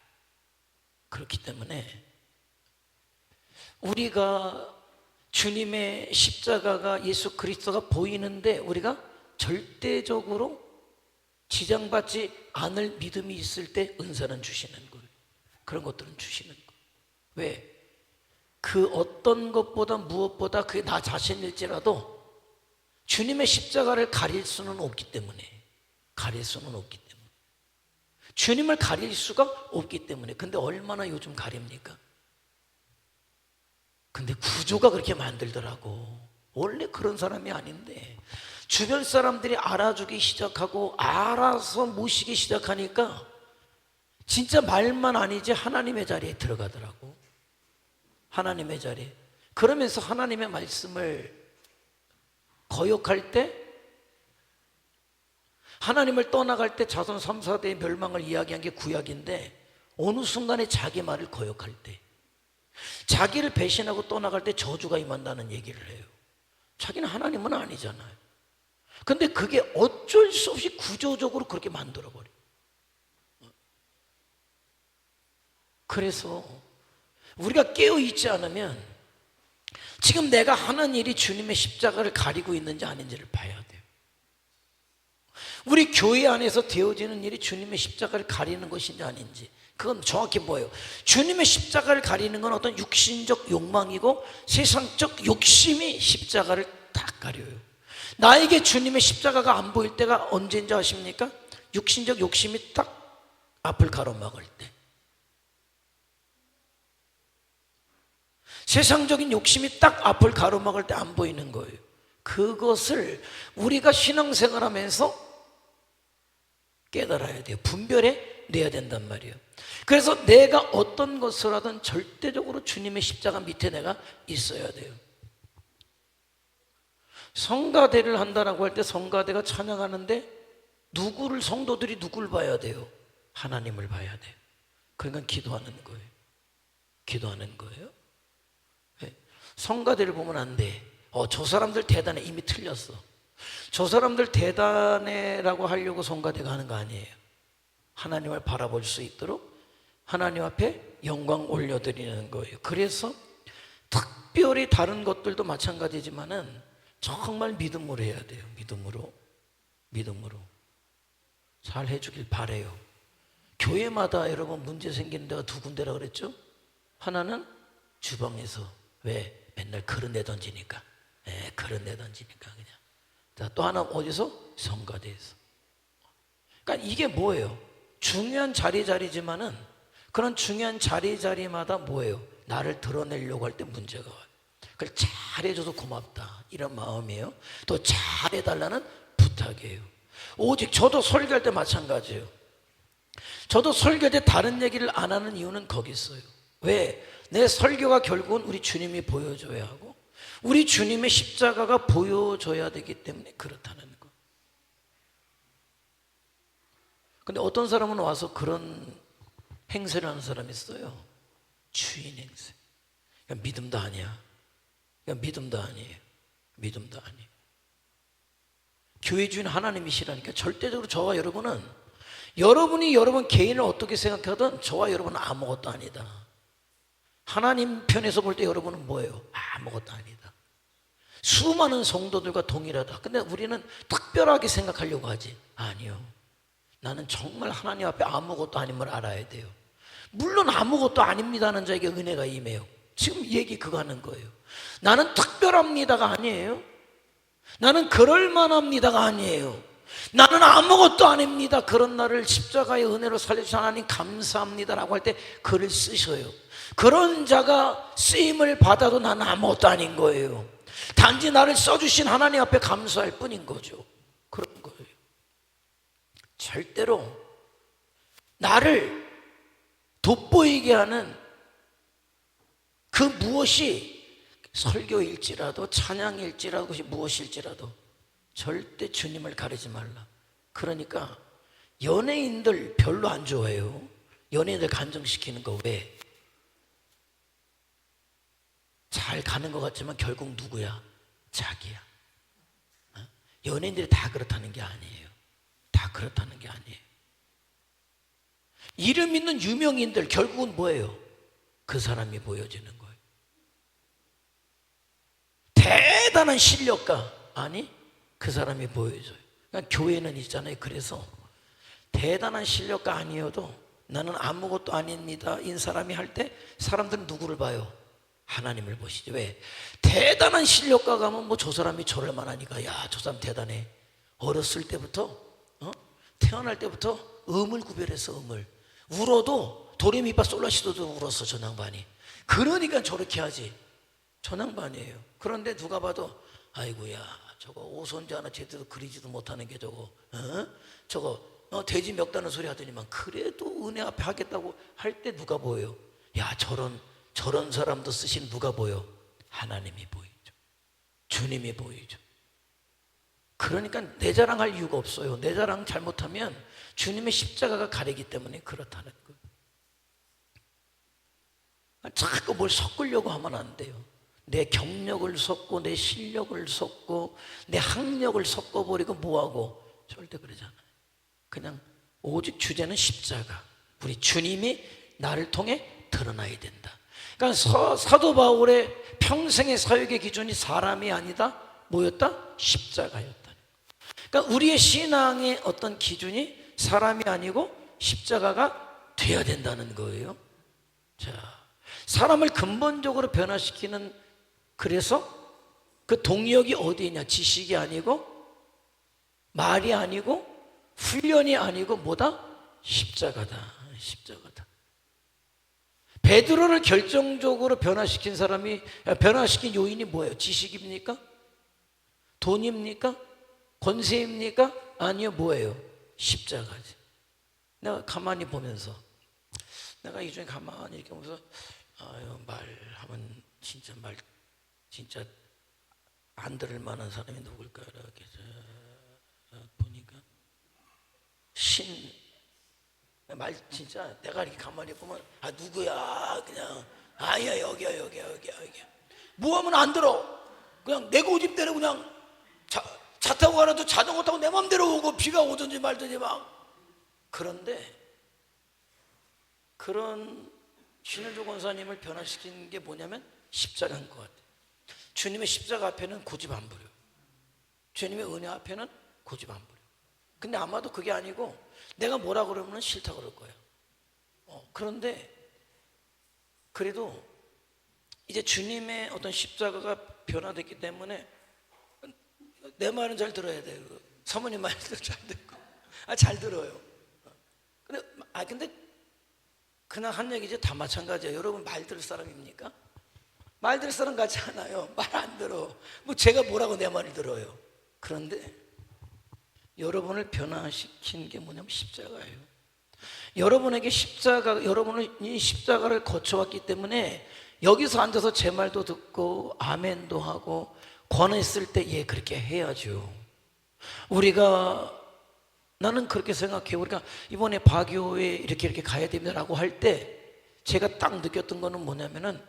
그렇기 때문에 우리가 주님의 십자가가, 예수 그리스도가 보이는데 우리가 절대적으로 지장받지 않을 믿음이 있을 때 은사는 주시는 거예요. 그런 것들은 주시는 거예요. 왜? 그 어떤 것보다 무엇보다 그게 나 자신일지라도 주님의 십자가를 가릴 수는 없기 때문에, 주님을 가릴 수가 없기 때문에. 근데 얼마나 요즘 가립니까? 근데 구조가 그렇게 만들더라고. 원래 그런 사람이 아닌데 주변 사람들이 알아주기 시작하고 알아서 모시기 시작하니까 진짜 말만 아니지 하나님의 자리에 들어가더라고. 하나님의 자리에. 그러면서 하나님의 말씀을 거역할 때, 하나님을 떠나갈 때 자손 3, 4대의 멸망을 이야기한 게 구약인데 어느 순간에 자기 말을 거역할 때, 자기를 배신하고 떠나갈 때 저주가 임한다는 얘기를 해요. 자기는 하나님은 아니잖아요. 근데 그게 어쩔 수 없이 구조적으로 그렇게 만들어버려요. 그래서 우리가 깨어있지 않으면 지금 내가 하는 일이 주님의 십자가를 가리고 있는지 아닌지를 봐야 돼요. 우리 교회 안에서 되어지는 일이 주님의 십자가를 가리는 것인지 아닌지, 그건 정확히 뭐예요? 주님의 십자가를 가리는 건 어떤 육신적 욕망이고 세상적 욕심이 십자가를 딱 가려요. 나에게 주님의 십자가가 안 보일 때가 언제인지 아십니까? 육신적 욕심이 딱 앞을 가로막을 때, 세상적인 욕심이 딱 앞을 가로막을 때 안 보이는 거예요. 그것을 우리가 신앙생활하면서 깨달아야 돼요. 분별해 내야 된단 말이에요. 그래서 내가 어떤 것을 하든 절대적으로 주님의 십자가 밑에 내가 있어야 돼요. 성가대를 한다라고 할 때 성가대가 찬양하는데 누구를, 성도들이 누구를 봐야 돼요? 하나님을 봐야 돼요. 그러니까 기도하는 거예요. 기도하는 거예요. 네. 성가대를 보면 안 돼. 저 사람들 대단해. 이미 틀렸어. 저 사람들 대단해라고 하려고 성가대가 하는 거 아니에요. 하나님을 바라볼 수 있도록 하나님 앞에 영광 올려드리는 거예요. 그래서 특별히 다른 것들도 마찬가지지만은 정말 믿음으로 해야 돼요. 믿음으로 잘 해주길 바래요. 교회마다 여러분 문제 생기는 데가 2군데라 그랬죠? 하나는 주방에서, 왜? 맨날 그런 데 던지니까. 그런 데 던지니까 그냥. 자, 또 하나 어디서? 성가대에서. 그러니까 이게 뭐예요? 중요한 자리지만은 그런 중요한 자리마다 뭐예요? 나를 드러내려고 할 때 문제가 와요. 그걸 잘해줘서 고맙다 이런 마음이에요. 또 잘해달라는 부탁이에요. 오직 저도 설교할 때 마찬가지예요. 저도 설교할 때 다른 얘기를 안 하는 이유는 거기 있어요. 왜? 내 설교가 결국은 우리 주님이 보여줘야 하고 우리 주님의 십자가가 보여줘야 되기 때문에 그렇다는 거. 근데 어떤 사람은 와서 그런 행세를 하는 사람이 있어요. 주인 행세. 그러니까 믿음도 아니야. 그러니까 믿음도 아니에요. 믿음도 아니에요. 교회 주인 하나님이시라니까. 절대적으로 저와 여러분은, 여러분이 여러분 개인을 어떻게 생각하든 저와 여러분은 아무것도 아니다. 하나님 편에서 볼 때 여러분은 뭐예요? 아무것도 아니다. 수많은 성도들과 동일하다. 근데 우리는 특별하게 생각하려고 하지. 아니요. 나는 정말 하나님 앞에 아무것도 아님을 알아야 돼요. 물론 아무것도 아닙니다는 자에게 은혜가 임해요. 지금 얘기 그거 하는 거예요. 나는 특별합니다가 아니에요. 나는 그럴만합니다가 아니에요. 나는 아무것도 아닙니다. 그런 나를 십자가의 은혜로 살려주신 하나님 감사합니다라고 할 때 글을 쓰셔요. 그런 자가 쓰임을 받아도 나는 아무것도 아닌 거예요. 단지 나를 써주신 하나님 앞에 감사할 뿐인 거죠. 그런 거예요. 절대로 나를 돋보이게 하는 그 무엇이 설교일지라도 찬양일지라도 그것이 무엇일지라도 절대 주님을 가리지 말라. 그러니까 연예인들 별로 안 좋아해요. 연예인들 간증시키는 거 왜? 잘 가는 것 같지만 결국 누구야? 자기야. 연예인들이 다 그렇다는 게 아니에요. 다 그렇다는 게 아니에요. 이름 있는 유명인들 결국은 뭐예요? 그 사람이 보여지는 거예요. 대단한 실력가 아니 그 사람이 보여줘요. 그러니까 교회는 있잖아요. 그래서 대단한 실력가 아니어도 나는 아무것도 아닙니다 이 사람이 할 때 사람들은 누구를 봐요? 하나님을 보시죠. 왜? 대단한 실력가 가면 뭐 저 사람이 저럴 만하니까 야 저 사람 대단해. 어렸을 때부터 태어날 때부터 음을 구별해서 음을 울어도 도레미파 솔라시도도 울었어 저 양반이. 그러니까 저렇게 하지. 저 양반이에요. 그런데 누가 봐도 아이고야 저거 오손지 하나 제대로 그리지도 못하는 게 저거 돼지 멱다는 소리 하더니만 그래도 은혜 앞에 하겠다고 할 때 누가 보여요? 야 저런 사람도 쓰신 누가 보여? 하나님이 보이죠. 주님이 보이죠. 그러니까 내 자랑할 이유가 없어요. 내 자랑 잘못하면 주님의 십자가가 가리기 때문에 그렇다는 거예요. 자꾸 뭘 섞으려고 하면 안 돼요. 내 경력을 섞고 내 실력을 섞고 내 학력을 섞어버리고 뭐하고 절대 그러지 않아요. 그냥 오직 주제는 십자가. 우리 주님이 나를 통해 드러나야 된다. 그러니까 사도 바울의 평생의 사역의 기준이 사람이 아니다 뭐였다? 십자가였다. 그러니까 우리의 신앙의 어떤 기준이 사람이 아니고 십자가가 돼야 된다는 거예요. 자, 사람을 근본적으로 변화시키는 그래서 그 동력이 어디 있냐? 지식이 아니고 말이 아니고 훈련이 아니고 뭐다? 십자가다. 십자가다. 베드로를 결정적으로 변화시킨 요인이 뭐예요? 지식입니까? 돈입니까? 권세입니까? 아니요, 뭐예요? 십자가지. 내가 가만히 보면서 내가 이 중에 가만히 이렇게 보면서 말하면 진짜 안 들을 만한 사람이 누굴까 이렇게 보니까 진짜 내가 이렇게 가만히 보면 누구야 그냥 아야 여기야 뭐 하면 안 들어. 그냥 내 고집대로 그냥 차 타고 가라도 자전거 타고 내 맘대로 오고 비가 오든지 말든지 막. 그런데 그런 신현주 권사님을 변화시킨 게 뭐냐면 십자가인 것 같아요. 주님의 십자가 앞에는 고집 안 부려. 주님의 은혜 앞에는 고집 안 부려. 근데 아마도 그게 아니고 내가 뭐라 그러면 싫다 그럴 거야. 그런데 그래도 이제 주님의 어떤 십자가가 변화됐기 때문에 내 말은 잘 들어야 돼요. 사모님 말도 잘 듣고. 잘 들어요. 근데 그냥 한 얘기지 다 마찬가지예요. 여러분 말 들을 사람입니까? 말 들을 사람 같지 않아요. 말 안 들어. 뭐 제가 뭐라고 내 말을 들어요. 그런데 여러분을 변화시킨 게 뭐냐면 십자가예요. 여러분에게 여러분이 십자가를 거쳐왔기 때문에 여기서 앉아서 제 말도 듣고 아멘도 하고 권했을 때 예, 그렇게 해야죠. 나는 그렇게 생각해요. 우리가 이번에 바교에 이렇게 가야 됩니다라고 할 때 제가 딱 느꼈던 거는 뭐냐면은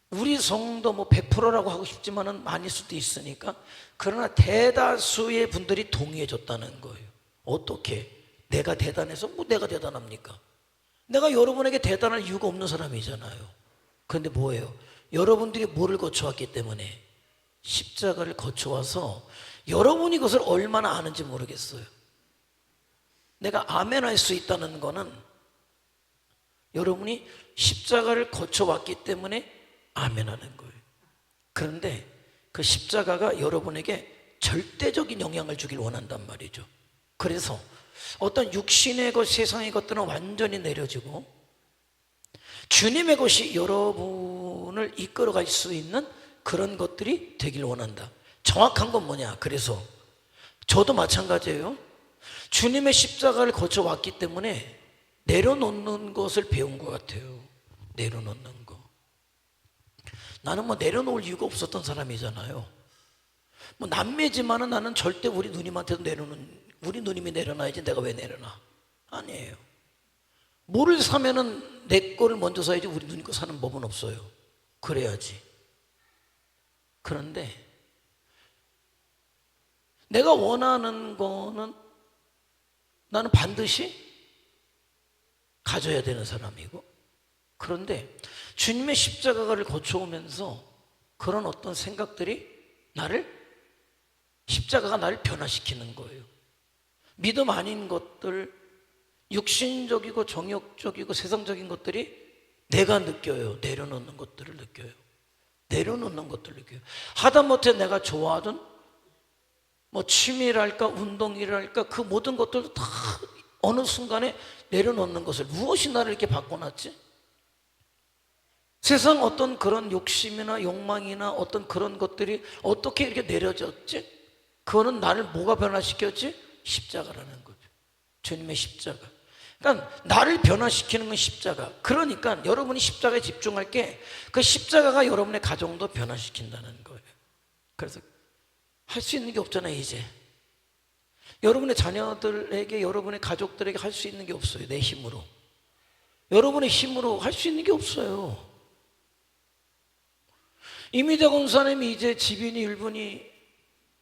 우리 성도 뭐 100%라고 하고 싶지만은 많을 수도 있으니까 그러나 대다수의 분들이 동의해 줬다는 거예요. 어떻게? 내가 대단해서 뭐 내가 대단합니까? 내가 여러분에게 대단할 이유가 없는 사람이잖아요. 그런데 뭐예요? 여러분들이 뭐를 거쳐왔기 때문에 십자가를 거쳐와서 여러분이 그것을 얼마나 아는지 모르겠어요. 내가 아멘 할 수 있다는 거는 여러분이 십자가를 거쳐왔기 때문에 아멘 하는 거예요. 그런데 그 십자가가 여러분에게 절대적인 영향을 주길 원한단 말이죠. 그래서 어떤 육신의 것, 세상의 것들은 완전히 내려지고 주님의 것이 여러분을 이끌어갈 수 있는 그런 것들이 되길 원한다. 정확한 건 뭐냐? 그래서 저도 마찬가지예요. 주님의 십자가를 거쳐왔기 때문에 내려놓는 것을 배운 것 같아요. 내려놓는 거. 나는 뭐 내려놓을 이유가 없었던 사람이잖아요. 뭐 남매지만은 나는 절대 우리 누님한테도 우리 누님이 내려놔야지 내가 왜 내려놔? 아니에요. 뭐를 사면은 내 거를 먼저 사야지 우리 누님 거 사는 법은 없어요. 그래야지. 그런데 내가 원하는 거는 나는 반드시 가져야 되는 사람이고, 그런데 주님의 십자가를 거쳐오면서 그런 어떤 생각들이 십자가가 나를 변화시키는 거예요. 믿음 아닌 것들, 육신적이고 정욕적이고 세상적인 것들이 내가 느껴요. 내려놓는 것들을 느껴요. 내려놓는 것들을 느껴요. 하다못해 내가 좋아하던 뭐 취미랄까 운동이랄까 그 모든 것들도 다 어느 순간에 내려놓는 것을, 무엇이 나를 이렇게 바꿔놨지? 세상 어떤 그런 욕심이나 욕망이나 어떤 그런 것들이 어떻게 이렇게 내려졌지? 그거는 나를 뭐가 변화시켰지? 십자가라는 거죠. 주님의 십자가. 그러니까 나를 변화시키는 건 십자가. 그러니까 여러분이 십자가에 집중할 게 그 십자가가 여러분의 가정도 변화시킨다는 거예요. 그래서 할 수 있는 게 없잖아요. 이제 여러분의 자녀들에게, 여러분의 가족들에게 할 수 있는 게 없어요. 내 힘으로. 여러분의 힘으로 할 수 있는 게 없어요. 이미자 권사님이 이제 집인이 일분이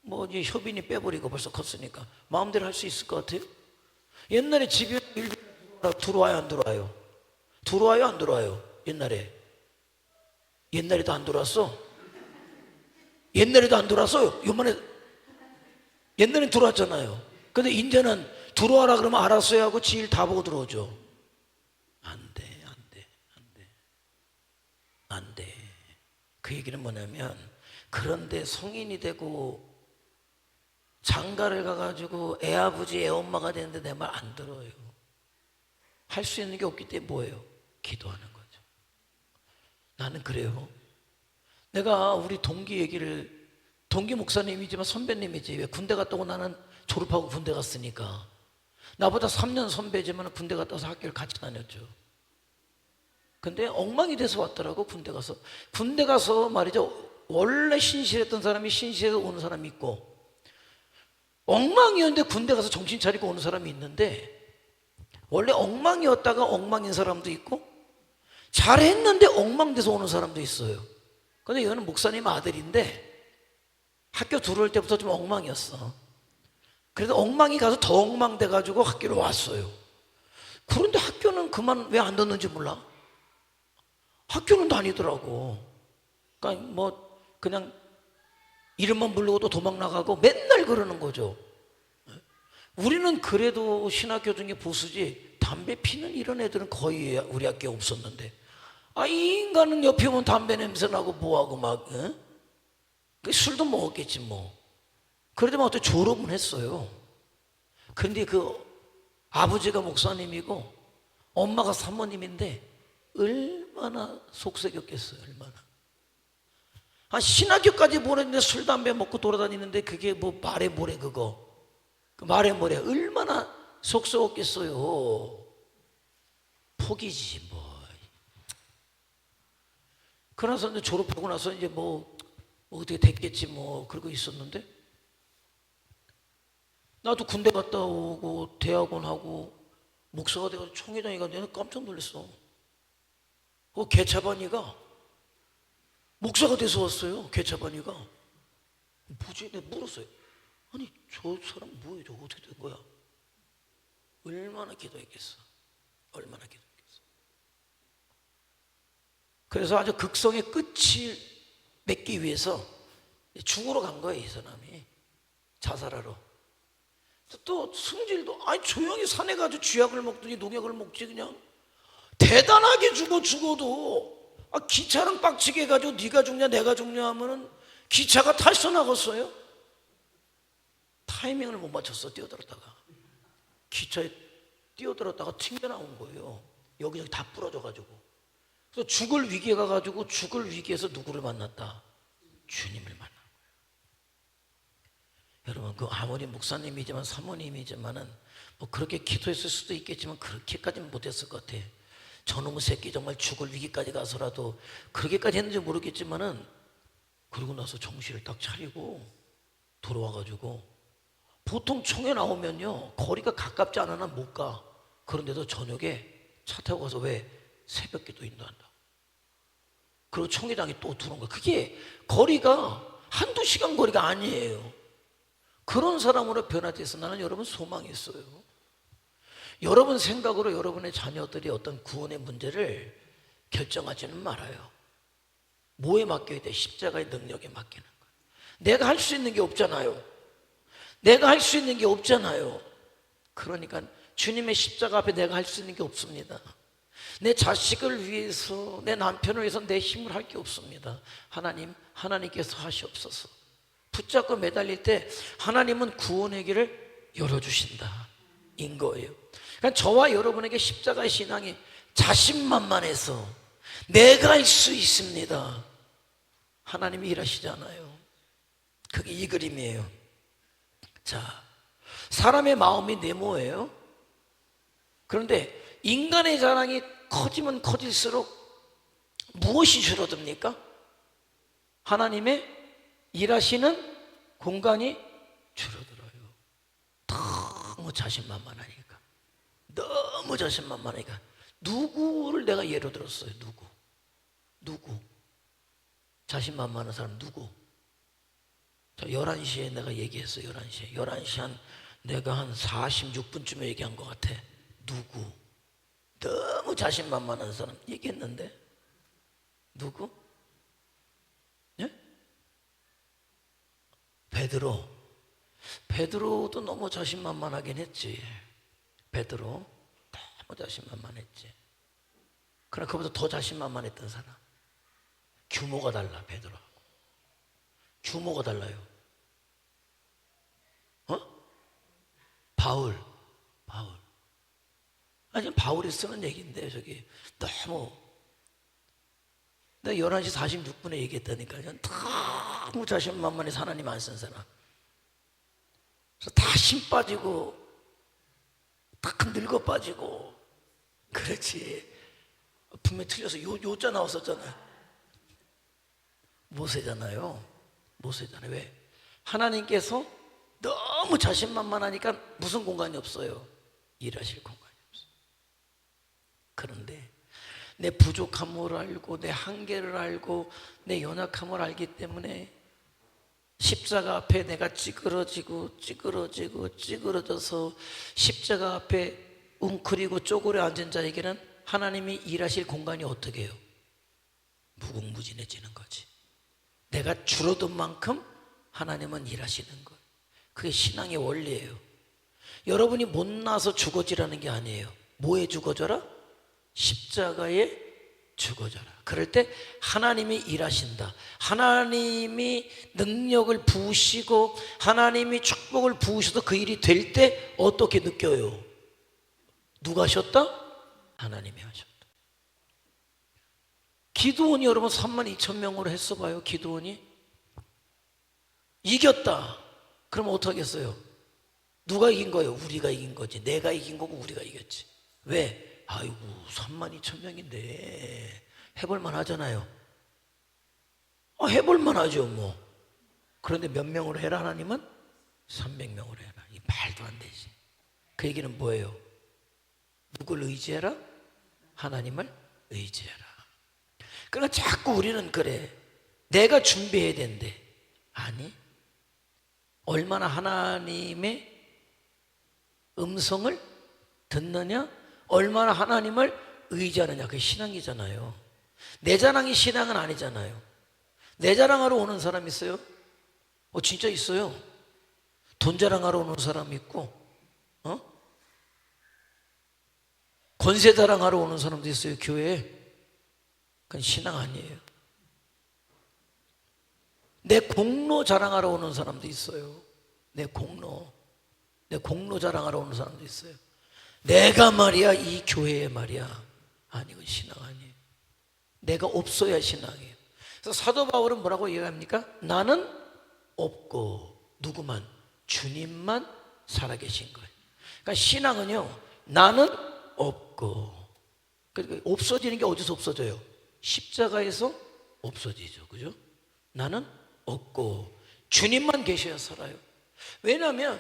뭐 이제 효빈이 빼버리고 벌써 컸으니까 마음대로 할 수 있을 것 같아요? 옛날에 집인이 일분이 들어와요 안 들어와요? 들어와요 안 들어와요? 옛날에도 안 들어왔어? 옛날에도 안 들어왔어요. 요번에 옛날엔 들어왔잖아요. 근데 이제는 들어와라 그러면 알았어야 하고 지일 다 보고 들어오죠. 안 돼. 그 얘기는 뭐냐면, 그런데 성인이 되고 장가를 가가지고 애 아버지 애 엄마가 되는데 내 말 안 들어요. 할 수 있는 게 없기 때문에 뭐예요? 기도하는 거죠. 나는 그래요. 내가 우리 동기 목사님이지만 선배님이지, 왜 군대 갔다 오고 나는 졸업하고 군대 갔으니까, 나보다 3년 선배지만 군대 갔다 와서 학교를 같이 다녔죠. 근데 엉망이 돼서 왔더라고. 군대 가서 말이죠, 원래 신실했던 사람이 신실해서 오는 사람이 있고, 엉망이었는데 군대 가서 정신 차리고 오는 사람이 있는데, 원래 엉망이었다가 엉망인 사람도 있고, 잘했는데 엉망돼서 오는 사람도 있어요. 근데 이거는 목사님 아들인데 학교 들어올 때부터 좀 엉망이었어. 그래서 엉망이 가서 더 엉망돼가지고 학교로 왔어요. 그런데 학교는 그만 왜 안 듣는지 몰라. 학교는 다니더라고. 그러니까 뭐 그냥 이름만 부르고 또 도망 나가고 맨날 그러는 거죠. 우리는 그래도 신학교 중에 보수지, 담배 피는 이런 애들은 거의 우리 학교에 없었는데, 이 인간은 옆에 오면 담배 냄새 나고 뭐하고 막 그 술도 먹었겠지 뭐. 그러더만 어떻게 졸업은 했어요. 그런데 그 아버지가 목사님이고 엄마가 사모님인데 얼마나 속썩였겠어요. 얼마나. 신학교까지 보냈는데 술 담배 먹고 돌아다니는데 그게 뭐 말해 뭐래 그거. 그 말해 뭐래 얼마나 속썩었겠어요. 포기지 뭐. 그러나서 이제 졸업하고 나서 이제 뭐 어떻게 됐겠지 뭐 그러고 있었는데 나도 군대 갔다 오고 대학원 하고 목사가 돼가지고 총회장이 가서 내가 깜짝 놀랐어. 그 개차반이가 목사가 돼서 왔어요. 개차반이가. 뭐지? 내가 물었어요. 아니 저 사람 뭐예요? 저 어떻게 된 거야? 얼마나 기도했겠어. 얼마나 기도했겠어. 그래서 아주 극성의 끝을 맺기 위해서 죽으러 간 거예요. 이 사람이 자살하러. 또 승질도 조용히 산에 가서 쥐약을 먹더니 농약을 먹지. 그냥 대단하게 죽어도 기차랑 빡치게 해가지고 네가 죽냐 내가 죽냐 하면은 기차가 탈선하겠어요? 타이밍을 못 맞췄어. 뛰어들었다가 기차에 뛰어들었다가 튕겨나온 거예요. 여기저기 다 부러져가지고. 그래서 죽을 위기에 가가지고 죽을 위기에서 누구를 만났다? 주님을 만난 거예요. 여러분 그 아무리 목사님이지만 사모님이지만은 뭐 그렇게 기도했을 수도 있겠지만 그렇게까지는 못했을 것 같아. 저놈의 새끼 정말 죽을 위기까지 가서라도 그렇게까지 했는지 모르겠지만은 그러고 나서 정신을 딱 차리고 돌아와가지고 보통 총에 나오면요 거리가 가깝지 않으나 못 가. 그런데도 저녁에 차 타고 가서 왜 새벽 기도 인도한다. 그리고 총회장이 또 들어온 거야. 그게 거리가 한두 시간 거리가 아니에요. 그런 사람으로 변화돼서 나는 여러분 소망이 있어요. 여러분 생각으로 여러분의 자녀들이 어떤 구원의 문제를 결정하지는 말아요. 뭐에 맡겨야 돼? 십자가의 능력에 맡기는 거예요. 내가 할 수 있는 게 없잖아요. 내가 할 수 있는 게 없잖아요. 그러니까 주님의 십자가 앞에 내가 할 수 있는 게 없습니다. 내 자식을 위해서 내 남편을 위해서 내 힘을 할 게 없습니다. 하나님께서 하시옵소서. 붙잡고 매달릴 때 하나님은 구원의 길을 열어주신다 인 거예요. 그러니까 저와 여러분에게 십자가의 신앙이 자신만만해서 내가 할 수 있습니다. 하나님이 일하시잖아요. 그게 이 그림이에요. 자, 사람의 마음이 네모예요. 그런데 인간의 자랑이 커지면 커질수록 무엇이 줄어듭니까? 하나님의 일하시는 공간이 줄어들어요. 너무 자신만만하니까. 너무 자신만만하니까. 누구를 내가 예로 들었어요? 누구? 자신만만한 사람 누구? 저 11시에 내가 얘기했어요. 11시 한 내가 한 46분쯤에 얘기한 것 같아. 누구? 너무 자신만만한 사람 얘기했는데 누구? 예? 베드로도 너무 자신만만하긴 했지. 베드로 너무 자신만만했지. 그러나 그보다 더 자신만만했던 사람 규모가 달라. 베드로하고 규모가 달라요. 바울 아니 바울이 쓰는 얘기인데 저기 너무 내가 11시 46분에 얘기했다니까요. 너무 자신만만해서 하나님 안 쓴 사람. 그래서 다 힘 빠지고 다 늙어 빠지고 그렇지. 분명히 틀려서 요자 나왔었잖아요. 모세잖아요. 왜? 하나님께서 너무 자신만만하니까 무슨 공간이 없어요? 일하실 공간이 없어요. 그런데 내 부족함을 알고 내 한계를 알고 내 연약함을 알기 때문에 십자가 앞에 내가 찌그러져서 십자가 앞에 웅크리고 쪼그려 앉은 자에게는 하나님이 일하실 공간이 어떻게 해요? 무궁무진해지는 거지. 내가 줄어든 만큼 하나님은 일하시는 거예요. 그게 신앙의 원리예요. 여러분이 못나서 죽어지라는 게 아니에요. 뭐에 죽어져라? 십자가에 죽어져라. 그럴 때 하나님이 일하신다. 하나님이 능력을 부으시고 하나님이 축복을 부으셔서 그 일이 될 때 어떻게 느껴요? 누가 하셨다? 하나님이 하셨다. 기드온이 여러분 32,000명으로 했어 봐요. 기드온이 이겼다. 그럼 어떡하겠어요? 누가 이긴 거예요? 우리가 이긴 거지. 내가 이긴 거고 우리가 이겼지. 왜? 아이고 32,000명인데 해볼만 하잖아요. 해볼만 하죠 뭐. 그런데 몇 명으로 해라? 하나님은 300명으로 해라. 이 말도 안 되지. 그 얘기는 뭐예요? 누굴 의지해라? 하나님을 의지해라. 그러니까 자꾸 우리는 그래, 내가 준비해야 된대. 아니, 얼마나 하나님의 음성을 듣느냐, 얼마나 하나님을 의지하느냐, 그게 신앙이잖아요. 내 자랑이 신앙은 아니잖아요. 내 자랑하러 오는 사람 있어요? 진짜 있어요. 돈 자랑하러 오는 사람 있고, 권세 자랑하러 오는 사람도 있어요, 교회에. 그건 신앙 아니에요. 내 공로 자랑하러 오는 사람도 있어요. 내 공로 자랑하러 오는 사람도 있어요. 내가 말이야, 이 교회에 말이야. 아니, 이건 신앙 아니에요. 내가 없어야 신앙이에요. 그래서 사도 바울은 뭐라고 얘기합니까? 나는 없고 누구만? 주님만 살아계신 거예요. 그러니까 신앙은요, 나는 없고, 그러니까 없어지는 게 어디서 없어져요? 십자가에서 없어지죠. 그죠? 나는 없고 주님만 계셔야 살아요. 왜냐하면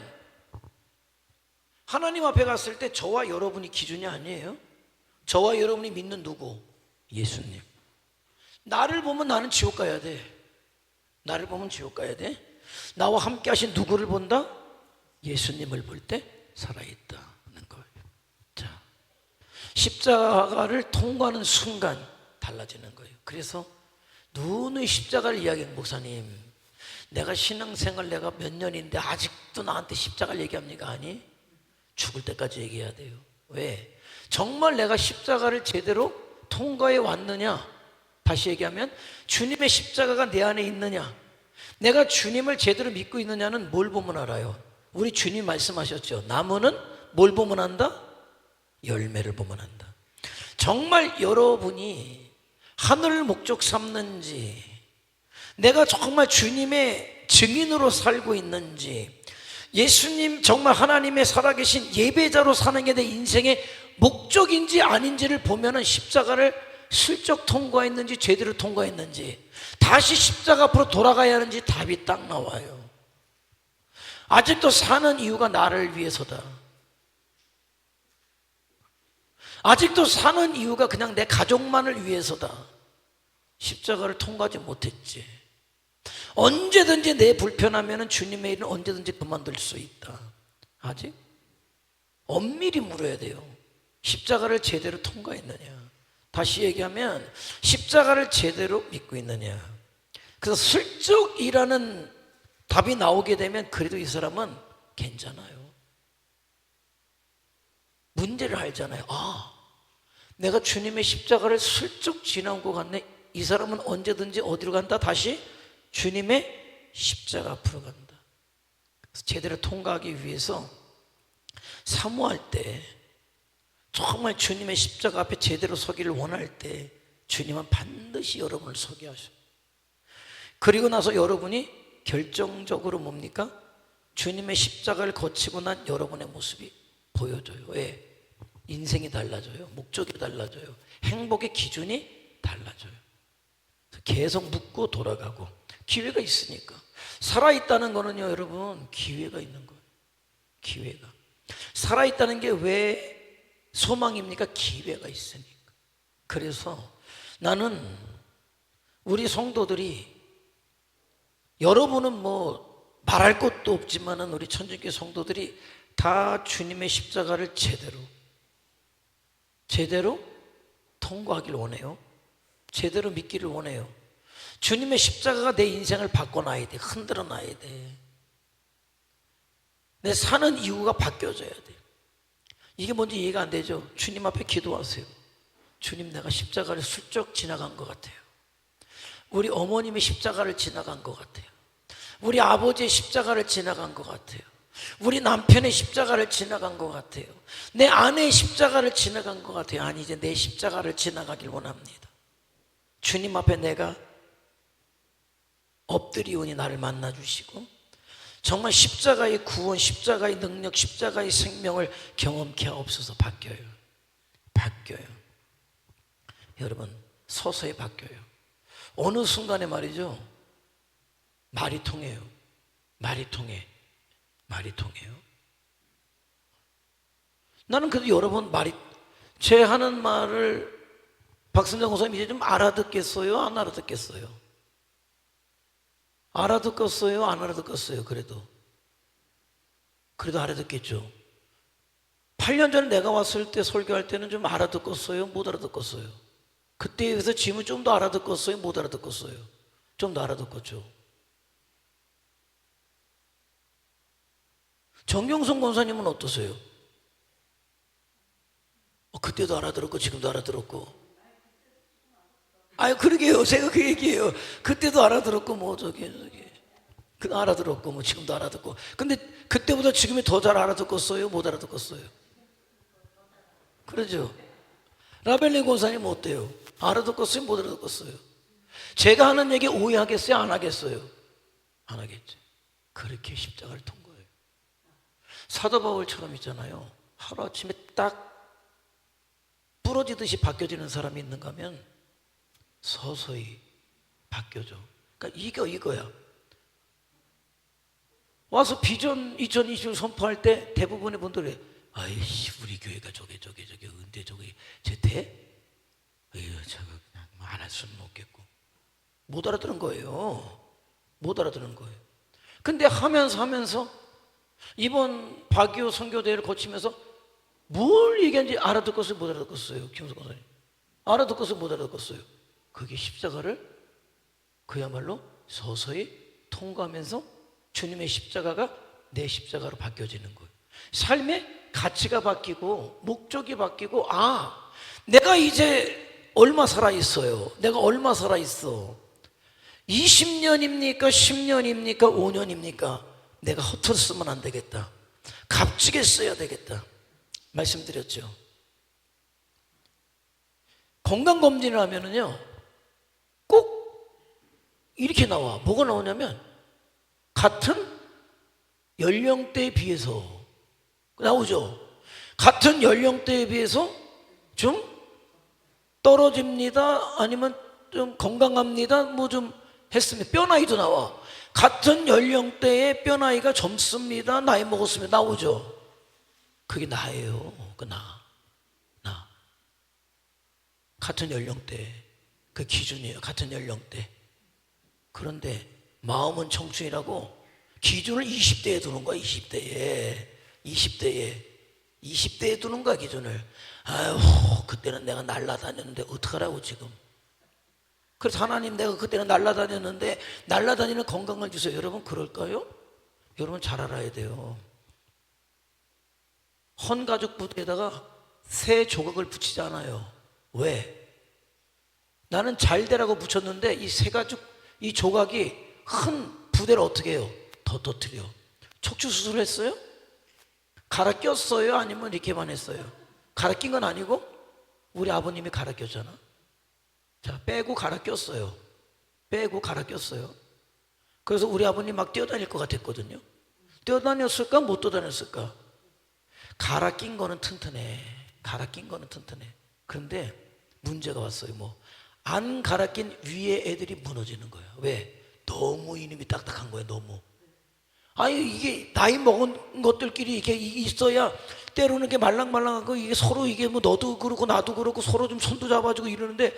하나님 앞에 갔을 때 저와 여러분이 기준이 아니에요. 저와 여러분이 믿는 누구? 예수님. 나를 보면 나는 지옥 가야 돼. 나를 보면 지옥 가야 돼. 나와 함께 하신 누구를 본다? 예수님을 볼 때 살아있다는 거예요. 자, 십자가를 통과하는 순간 달라지는 거예요. 그래서 누누이 십자가를 이야기하는 목사님, 내가 신앙생활 내가 몇 년인데 아직도 나한테 십자가를 얘기합니까? 아니, 죽을 때까지 얘기해야 돼요. 왜? 정말 내가 십자가를 제대로 통과해 왔느냐? 다시 얘기하면 주님의 십자가가 내 안에 있느냐? 내가 주님을 제대로 믿고 있느냐는 뭘 보면 알아요? 우리 주님 말씀하셨죠. 나무는 뭘 보면 안다? 열매를 보면 안다. 정말 여러분이 하늘을 목적 삼는지, 내가 정말 주님의 증인으로 살고 있는지, 예수님 정말 하나님의 살아계신 예배자로 사는 게 내 인생의 목적인지 아닌지를 보면은 십자가를 슬쩍 통과했는지 제대로 통과했는지, 다시 십자가 앞으로 돌아가야 하는지 답이 딱 나와요. 아직도 사는 이유가 나를 위해서다. 아직도 사는 이유가 그냥 내 가족만을 위해서다. 십자가를 통과하지 못했지. 언제든지 내 불편하면 주님의 일은 언제든지 그만둘 수 있다. 아직? 엄밀히 물어야 돼요. 십자가를 제대로 통과했느냐? 다시 얘기하면 십자가를 제대로 믿고 있느냐? 그래서 슬쩍이라는 답이 나오게 되면 그래도 이 사람은 괜찮아요. 문제를 알잖아요. 내가 주님의 십자가를 슬쩍 지나고 갔네. 이 사람은 언제든지 어디로 간다? 다시 주님의 십자가 앞으로 간다. 그래서 제대로 통과하기 위해서 사모할 때, 정말 주님의 십자가 앞에 제대로 서기를 원할 때 주님은 반드시 여러분을 서게 하셔요. 그리고 나서 여러분이 결정적으로 뭡니까? 주님의 십자가를 거치고 난 여러분의 모습이 보여줘요. 왜? 인생이 달라져요. 목적이 달라져요. 행복의 기준이 달라져요. 계속 묻고 돌아가고 기회가 있으니까. 살아있다는 거는요, 여러분, 기회가 있는 거예요. 기회가. 살아있다는 게 왜 소망입니까? 기회가 있으니까. 그래서 나는 우리 성도들이, 여러분은 뭐 말할 것도 없지만은 우리 천주교 성도들이 다 주님의 십자가를 제대로 통과하길 원해요. 제대로 믿기를 원해요. 주님의 십자가가 내 인생을 바꿔놔야 돼. 흔들어 놔야 돼. 내 사는 이유가 바뀌어져야 돼. 이게 뭔지 이해가 안 되죠? 주님 앞에 기도하세요. 주님, 내가 십자가를 슬쩍 지나간 것 같아요. 우리 어머님이 십자가를 지나간 것 같아요. 우리 아버지의 십자가를 지나간 것 같아요. 우리 남편의 십자가를 지나간 것 같아요. 내 아내의 십자가를 지나간 것 같아요. 아니, 이제 내 십자가를 지나가길 원합니다. 주님 앞에 내가 엎드리오니 나를 만나주시고 정말 십자가의 구원, 십자가의 능력, 십자가의 생명을 경험케 하옵소서. 바뀌어요. 여러분, 서서히 바뀌어요. 어느 순간에 말이죠, 말이 통해요. 말이 통해요. 나는 그래도 여러 번 제 하는 말을 박선장 고사님 이제 좀 알아듣겠어요? 안 알아듣겠어요? 알아듣겠어요? 안 알아듣겠어요? 그래도 알아듣겠죠. 8년 전에 내가 왔을 때 설교할 때는 좀 알아듣겠어요? 못 알아듣겠어요? 그때에 비해서 지금은 좀 더 알아듣겠어요? 못 알아듣겠어요? 좀 더 알아듣겠죠. 정경성 권사님은 어떠세요? 그때도 알아들었고 지금도 알아들었고. 그러게요. 제가 그 얘기예요. 그때도 알아들었고 알아들었고 지금도 알아듣고. 근데 그때보다 지금이 더 잘 알아듣겠어요? 못 알아듣겠어요? 그러죠. 라벨리 권사님 어때요? 알아듣겠어요? 못 알아듣겠어요? 제가 하는 얘기 오해하겠어요? 안 하겠어요? 안 하겠죠. 그렇게 십자가를 통 거예요. 사도 바울처럼 있잖아요. 하루아침에 딱 부러지듯이 바뀌어지는 사람이 있는가 하면 서서히 바뀌어져. 그러니까 이거야. 와서 비전 2020을 선포할 때 대부분의 분들이 아이씨, 우리 교회가 저게 은퇴 제 돼? 저거 그냥 안 할 수는 없겠고. 못 알아들은 거예요. 근데 하면서 이번 박이호 선교대회를 거치면서 뭘 얘기하는지 알아듣겠어요? 못 알아듣겠어요? 김성근 선생님 알아듣겠어요? 못 알아듣겠어요? 그게 십자가를 그야말로 서서히 통과하면서 주님의 십자가가 내 십자가로 바뀌어지는 거예요. 삶의 가치가 바뀌고 목적이 바뀌고, 내가 이제 얼마 살아있어요? 내가 얼마 살아있어? 20년입니까? 10년입니까? 5년입니까? 내가 허투루 쓰면 안 되겠다. 값지게 써야 되겠다. 말씀드렸죠. 건강검진을 하면은요, 꼭 이렇게 나와. 뭐가 나오냐면, 같은 연령대에 비해서 나오죠. 같은 연령대에 비해서 좀 떨어집니다. 아니면 좀 건강합니다. 뭐 좀 했으면 뼈 나이도 나와. 같은 연령대의 뼈 나이가 젊습니다. 나이 먹었으면 나오죠. 그게 나예요. 나. 같은 연령대. 그 기준이에요. 같은 연령대. 그런데 마음은 청춘이라고 기준을 20대에 두는 거야. 20대에 두는 거야, 기준을. 그때는 내가 날라다녔는데 어떡하라고 지금. 그래서 하나님, 내가 그때는 날라다녔는데 날라다니는 건강을 주세요. 여러분, 그럴까요? 여러분 잘 알아야 돼요. 헌가죽 부대에다가 새 조각을 붙이지 않아요. 왜? 나는 잘 되라고 붙였는데 이 새 가죽, 이 조각이 큰 부대를 어떻게 해요? 더 터뜨려. 척추 수술을 했어요? 갈아 꼈어요? 아니면 이렇게만 했어요? 갈아 낀 건 아니고 우리 아버님이 갈아 꼈잖아. 자, 빼고 갈아 꼈어요. 그래서 우리 아버님 막 뛰어다닐 것 같았거든요. 뛰어다녔을까? 못 뛰어다녔을까? 갈아 낀 거는 튼튼해. 그런데 문제가 왔어요. 안 갈아 낀 위에 애들이 무너지는 거예요. 왜? 너무 이놈이 딱딱한 거예요. 너무. 이게 나이 먹은 것들끼리 이렇게 있어야, 때로는 이게 말랑말랑하고 이게 서로 이게 너도 그렇고 나도 그렇고 서로 좀 손도 잡아주고 이러는데,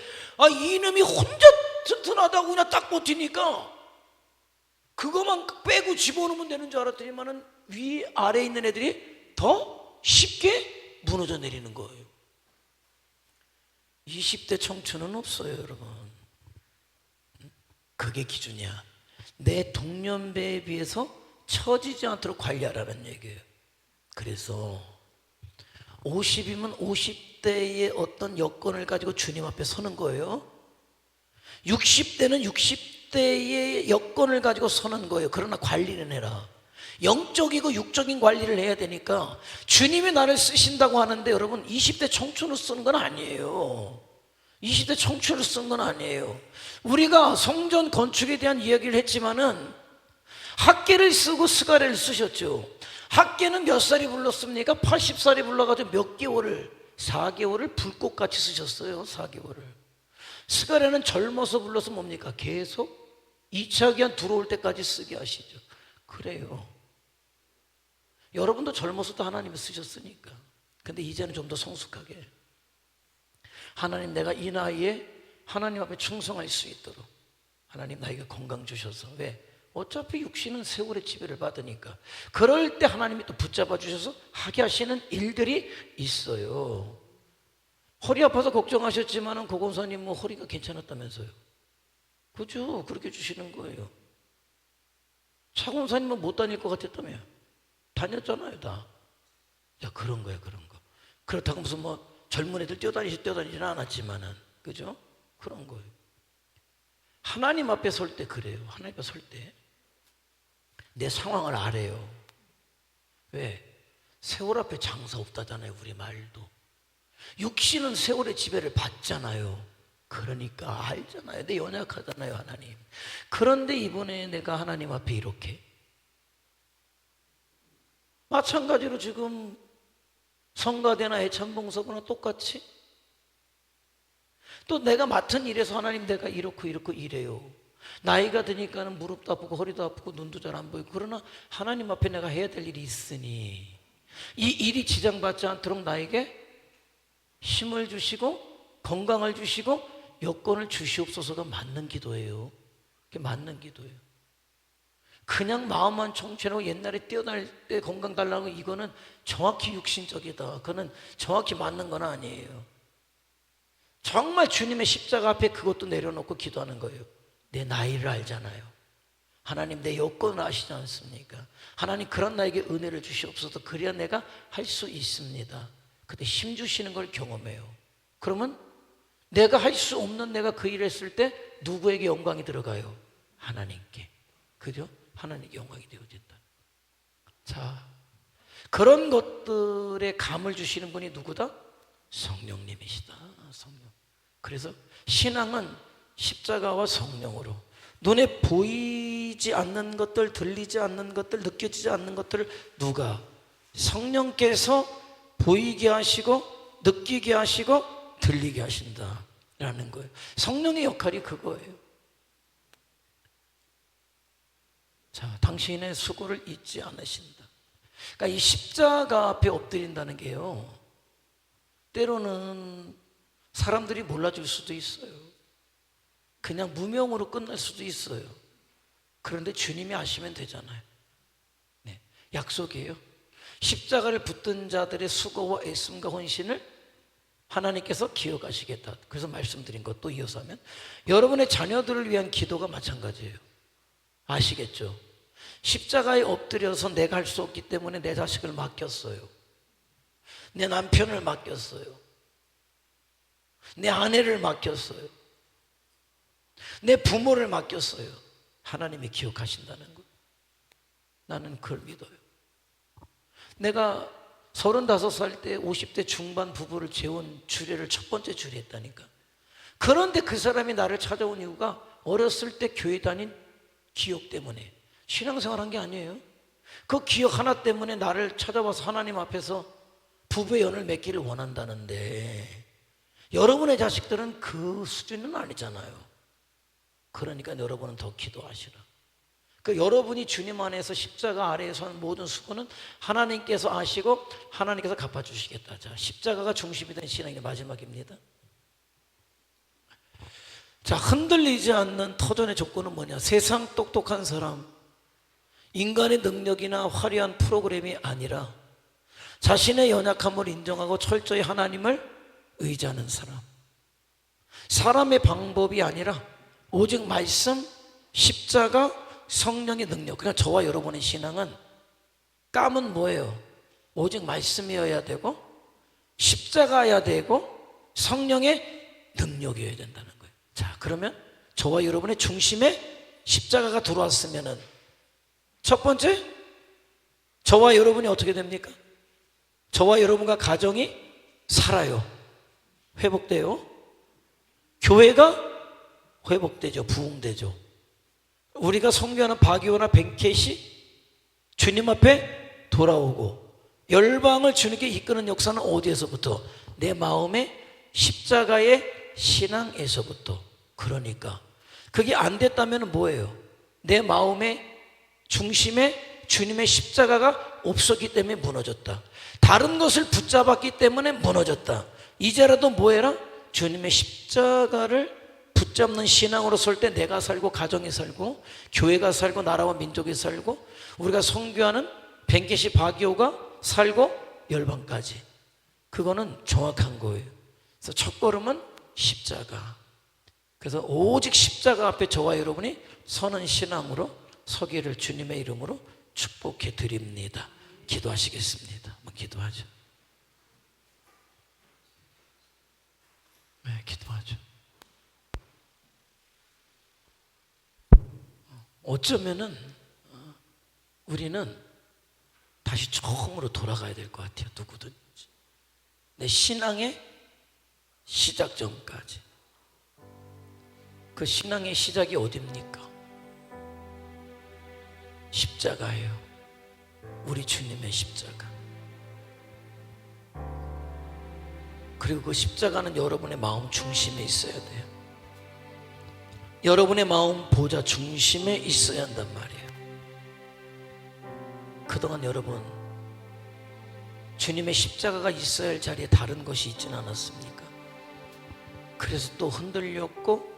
이놈이 혼자 튼튼하다고 그냥 딱 버티니까 그거만 빼고 집어넣으면 되는 줄 알았더니만은 위 아래에 있는 애들이 더 쉽게 무너져 내리는 거예요. 20대 청춘은 없어요, 여러분. 그게 기준이야. 내 동년배에 비해서 처지지 않도록 관리하라는 얘기예요. 그래서 50이면 50대의 어떤 여건을 가지고 주님 앞에 서는 거예요. 60대는 60대의 여건을 가지고 서는 거예요. 그러나 관리는 해라. 영적이고 육적인 관리를 해야 되니까 주님이 나를 쓰신다고 하는데 여러분 20대 청춘을 쓰는 건 아니에요. 20대 청춘을 쓰는 건 아니에요. 우리가 성전 건축에 대한 이야기를 했지만은 학계를 쓰고 스가랴를 쓰셨죠. 학계는 몇 살이 불렀습니까? 80살이 불러가지고 몇 개월을 4개월을 불꽃같이 쓰셨어요. 4개월을. 스가랴는 젊어서 불러서 뭡니까? 계속 2차 기한 들어올 때까지 쓰게 하시죠. 그래요. 여러분도 젊어서도 하나님이 쓰셨으니까. 근데 이제는 좀 더 성숙하게 하나님, 내가 이 나이에 하나님 앞에 충성할 수 있도록 하나님 나에게 건강 주셔서. 왜? 어차피 육신은 세월의 지배를 받으니까. 그럴 때 하나님이 또 붙잡아 주셔서 하게 하시는 일들이 있어요. 허리 아파서 걱정하셨지만은 고건사님 뭐 허리가 괜찮았다면서요. 그죠? 그렇게 주시는 거예요. 차공사님은 못 다닐 것 같았다며. 다녔잖아요, 다. 야, 그런 거야, 그런 거. 그렇다고 무슨 뭐 젊은 애들 뛰어다니지는 않았지만은, 그죠? 그런 거예요. 하나님 앞에 설 때 그래요. 하나님 앞에 설 때 내 상황을 알아요. 왜? 세월 앞에 장사 없다잖아요, 우리 말도. 육신은 세월의 지배를 받잖아요. 그러니까 알잖아요. 내 연약하잖아요, 하나님. 그런데 이번에 내가 하나님 앞에 이렇게 마찬가지로 지금 성가대나 애찬봉사구나 똑같이 또 내가 맡은 일에서 하나님, 내가 이렇고 이래요. 나이가 드니까는 무릎도 아프고 허리도 아프고 눈도 잘 안 보이고. 그러나 하나님 앞에 내가 해야 될 일이 있으니 이 일이 지장받지 않도록 나에게 힘을 주시고 건강을 주시고 여건을 주시옵소서가 맞는 기도예요. 그게 맞는 기도예요. 그냥 마음만 청취하고 옛날에 뛰어날 때 건강 달라고, 이거는 정확히 육신적이다. 그거는 정확히 맞는 건 아니에요. 정말 주님의 십자가 앞에 그것도 내려놓고 기도하는 거예요. 내 나이를 알잖아요. 하나님, 내 여건을 아시지 않습니까? 하나님, 그런 나에게 은혜를 주시옵소서. 그래야 내가 할 수 있습니다. 근데 힘 주시는 걸 경험해요. 그러면 내가 할 수 없는 내가 그 일을 했을 때 누구에게 영광이 들어가요? 하나님께. 그죠? 하나님께 영광이 되어진다. 자, 그런 것들에 감을 주시는 분이 누구다? 성령님이시다. 성령. 그래서 신앙은 십자가와 성령으로, 눈에 보이지 않는 것들, 들리지 않는 것들, 느껴지지 않는 것들을 누가? 성령께서 보이게 하시고 느끼게 하시고 들리게 하신다라는 거예요. 성령의 역할이 그거예요. 자, 당신의 수고를 잊지 않으신다. 그러니까 이 십자가 앞에 엎드린다는 게요, 때로는 사람들이 몰라줄 수도 있어요. 그냥 무명으로 끝날 수도 있어요. 그런데 주님이 아시면 되잖아요. 네, 약속이에요. 십자가를 붙든 자들의 수고와 애씀과 헌신을 하나님께서 기억하시겠다. 그래서 말씀드린 것도 이어서 하면, 여러분의 자녀들을 위한 기도가 마찬가지예요. 아시겠죠? 십자가에 엎드려서 내가 할 수 없기 때문에 내 자식을 맡겼어요. 내 남편을 맡겼어요. 내 아내를 맡겼어요. 내 부모를 맡겼어요. 하나님이 기억하신다는 것. 나는 그걸 믿어요. 내가 35살 때 50대 중반 부부를 재운 주례를 첫 번째 주례했다니까. 그런데 그 사람이 나를 찾아온 이유가 어렸을 때 교회 다닌 기억 때문에. 신앙생활한 게 아니에요. 그 기억 하나 때문에 나를 찾아와서 하나님 앞에서 부부의 연을 맺기를 원한다는데, 여러분의 자식들은 그 수준은 아니잖아요. 그러니까 여러분은 더 기도하시라. 그 여러분이 주님 안에서 십자가 아래에서 하는 모든 수고는 하나님께서 아시고 하나님께서 갚아주시겠다. 자, 십자가가 중심이 된 신앙의 마지막입니다. 자, 흔들리지 않는 터전의 조건은 뭐냐? 세상 똑똑한 사람, 인간의 능력이나 화려한 프로그램이 아니라 자신의 연약함을 인정하고 철저히 하나님을 의지하는 사람. 사람의 방법이 아니라 오직 말씀, 십자가, 성령의 능력. 그러니까 저와 여러분의 신앙은, 깜은 뭐예요? 오직 말씀이어야 되고 십자가여야 되고 성령의 능력이어야 된다는 거예요. 자, 그러면 저와 여러분의 중심에 십자가가 들어왔으면은 첫 번째, 저와 여러분이 어떻게 됩니까? 저와 여러분과 가정이 살아요. 회복돼요. 교회가 회복되죠. 부흥되죠. 우리가 섬교하는 바기오나 벤켓이 주님 앞에 돌아오고 열방을 주님께 이끄는 역사는 어디에서부터? 내 마음의 십자가의 신앙에서부터. 그러니까 그게 안 됐다면 뭐예요? 내 마음의 중심에 주님의 십자가가 없었기 때문에 무너졌다. 다른 것을 붙잡았기 때문에 무너졌다. 이제라도 뭐해라? 주님의 십자가를 붙잡는 신앙으로 설 때 내가 살고 가정이 살고 교회가 살고 나라와 민족이 살고 우리가 선교하는 벤켓이 바기오가 살고 열방까지. 그거는 정확한 거예요. 그래서 첫 걸음은 십자가. 그래서 오직 십자가 앞에 저와 여러분이 서는 신앙으로 서기를 주님의 이름으로 축복해 드립니다. 기도하시겠습니다. 한번 기도하죠. 네, 기도하죠. 어쩌면은 우리는 다시 처음으로 돌아가야 될 것 같아요. 누구든지 내 신앙의 시작점까지. 그 신앙의 시작이 어디입니까? 십자가예요. 우리 주님의 십자가. 그리고 그 십자가는 여러분의 마음 중심에 있어야 돼요. 여러분의 마음 보좌 중심에 있어야 한단 말이에요. 그동안 여러분 주님의 십자가가 있어야 할 자리에 다른 것이 있지는 않았습니까? 그래서 또 흔들렸고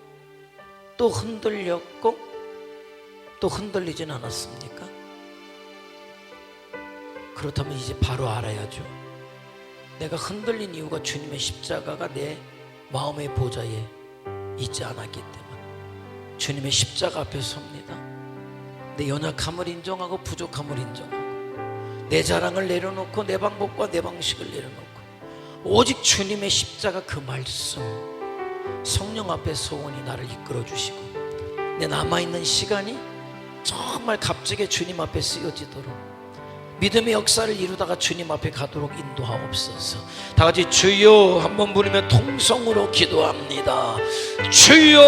또 흔들렸고 또 흔들리진 않았습니까? 그렇다면 이제 바로 알아야죠. 내가 흔들린 이유가 주님의 십자가가 내 마음의 보좌에 있지 않았기 때문에 주님의 십자가 앞에 섭니다. 내 연약함을 인정하고 부족함을 인정하고 내 자랑을 내려놓고 내 방법과 내 방식을 내려놓고 오직 주님의 십자가 그 말씀 성령 앞에 소원이 나를 이끌어 주시고 내 남아있는 시간이 정말 값지게 주님 앞에 쓰여지도록 믿음의 역사를 이루다가 주님 앞에 가도록 인도하옵소서. 다 같이 주여 한번 부르며 통성으로 기도합니다. 주여.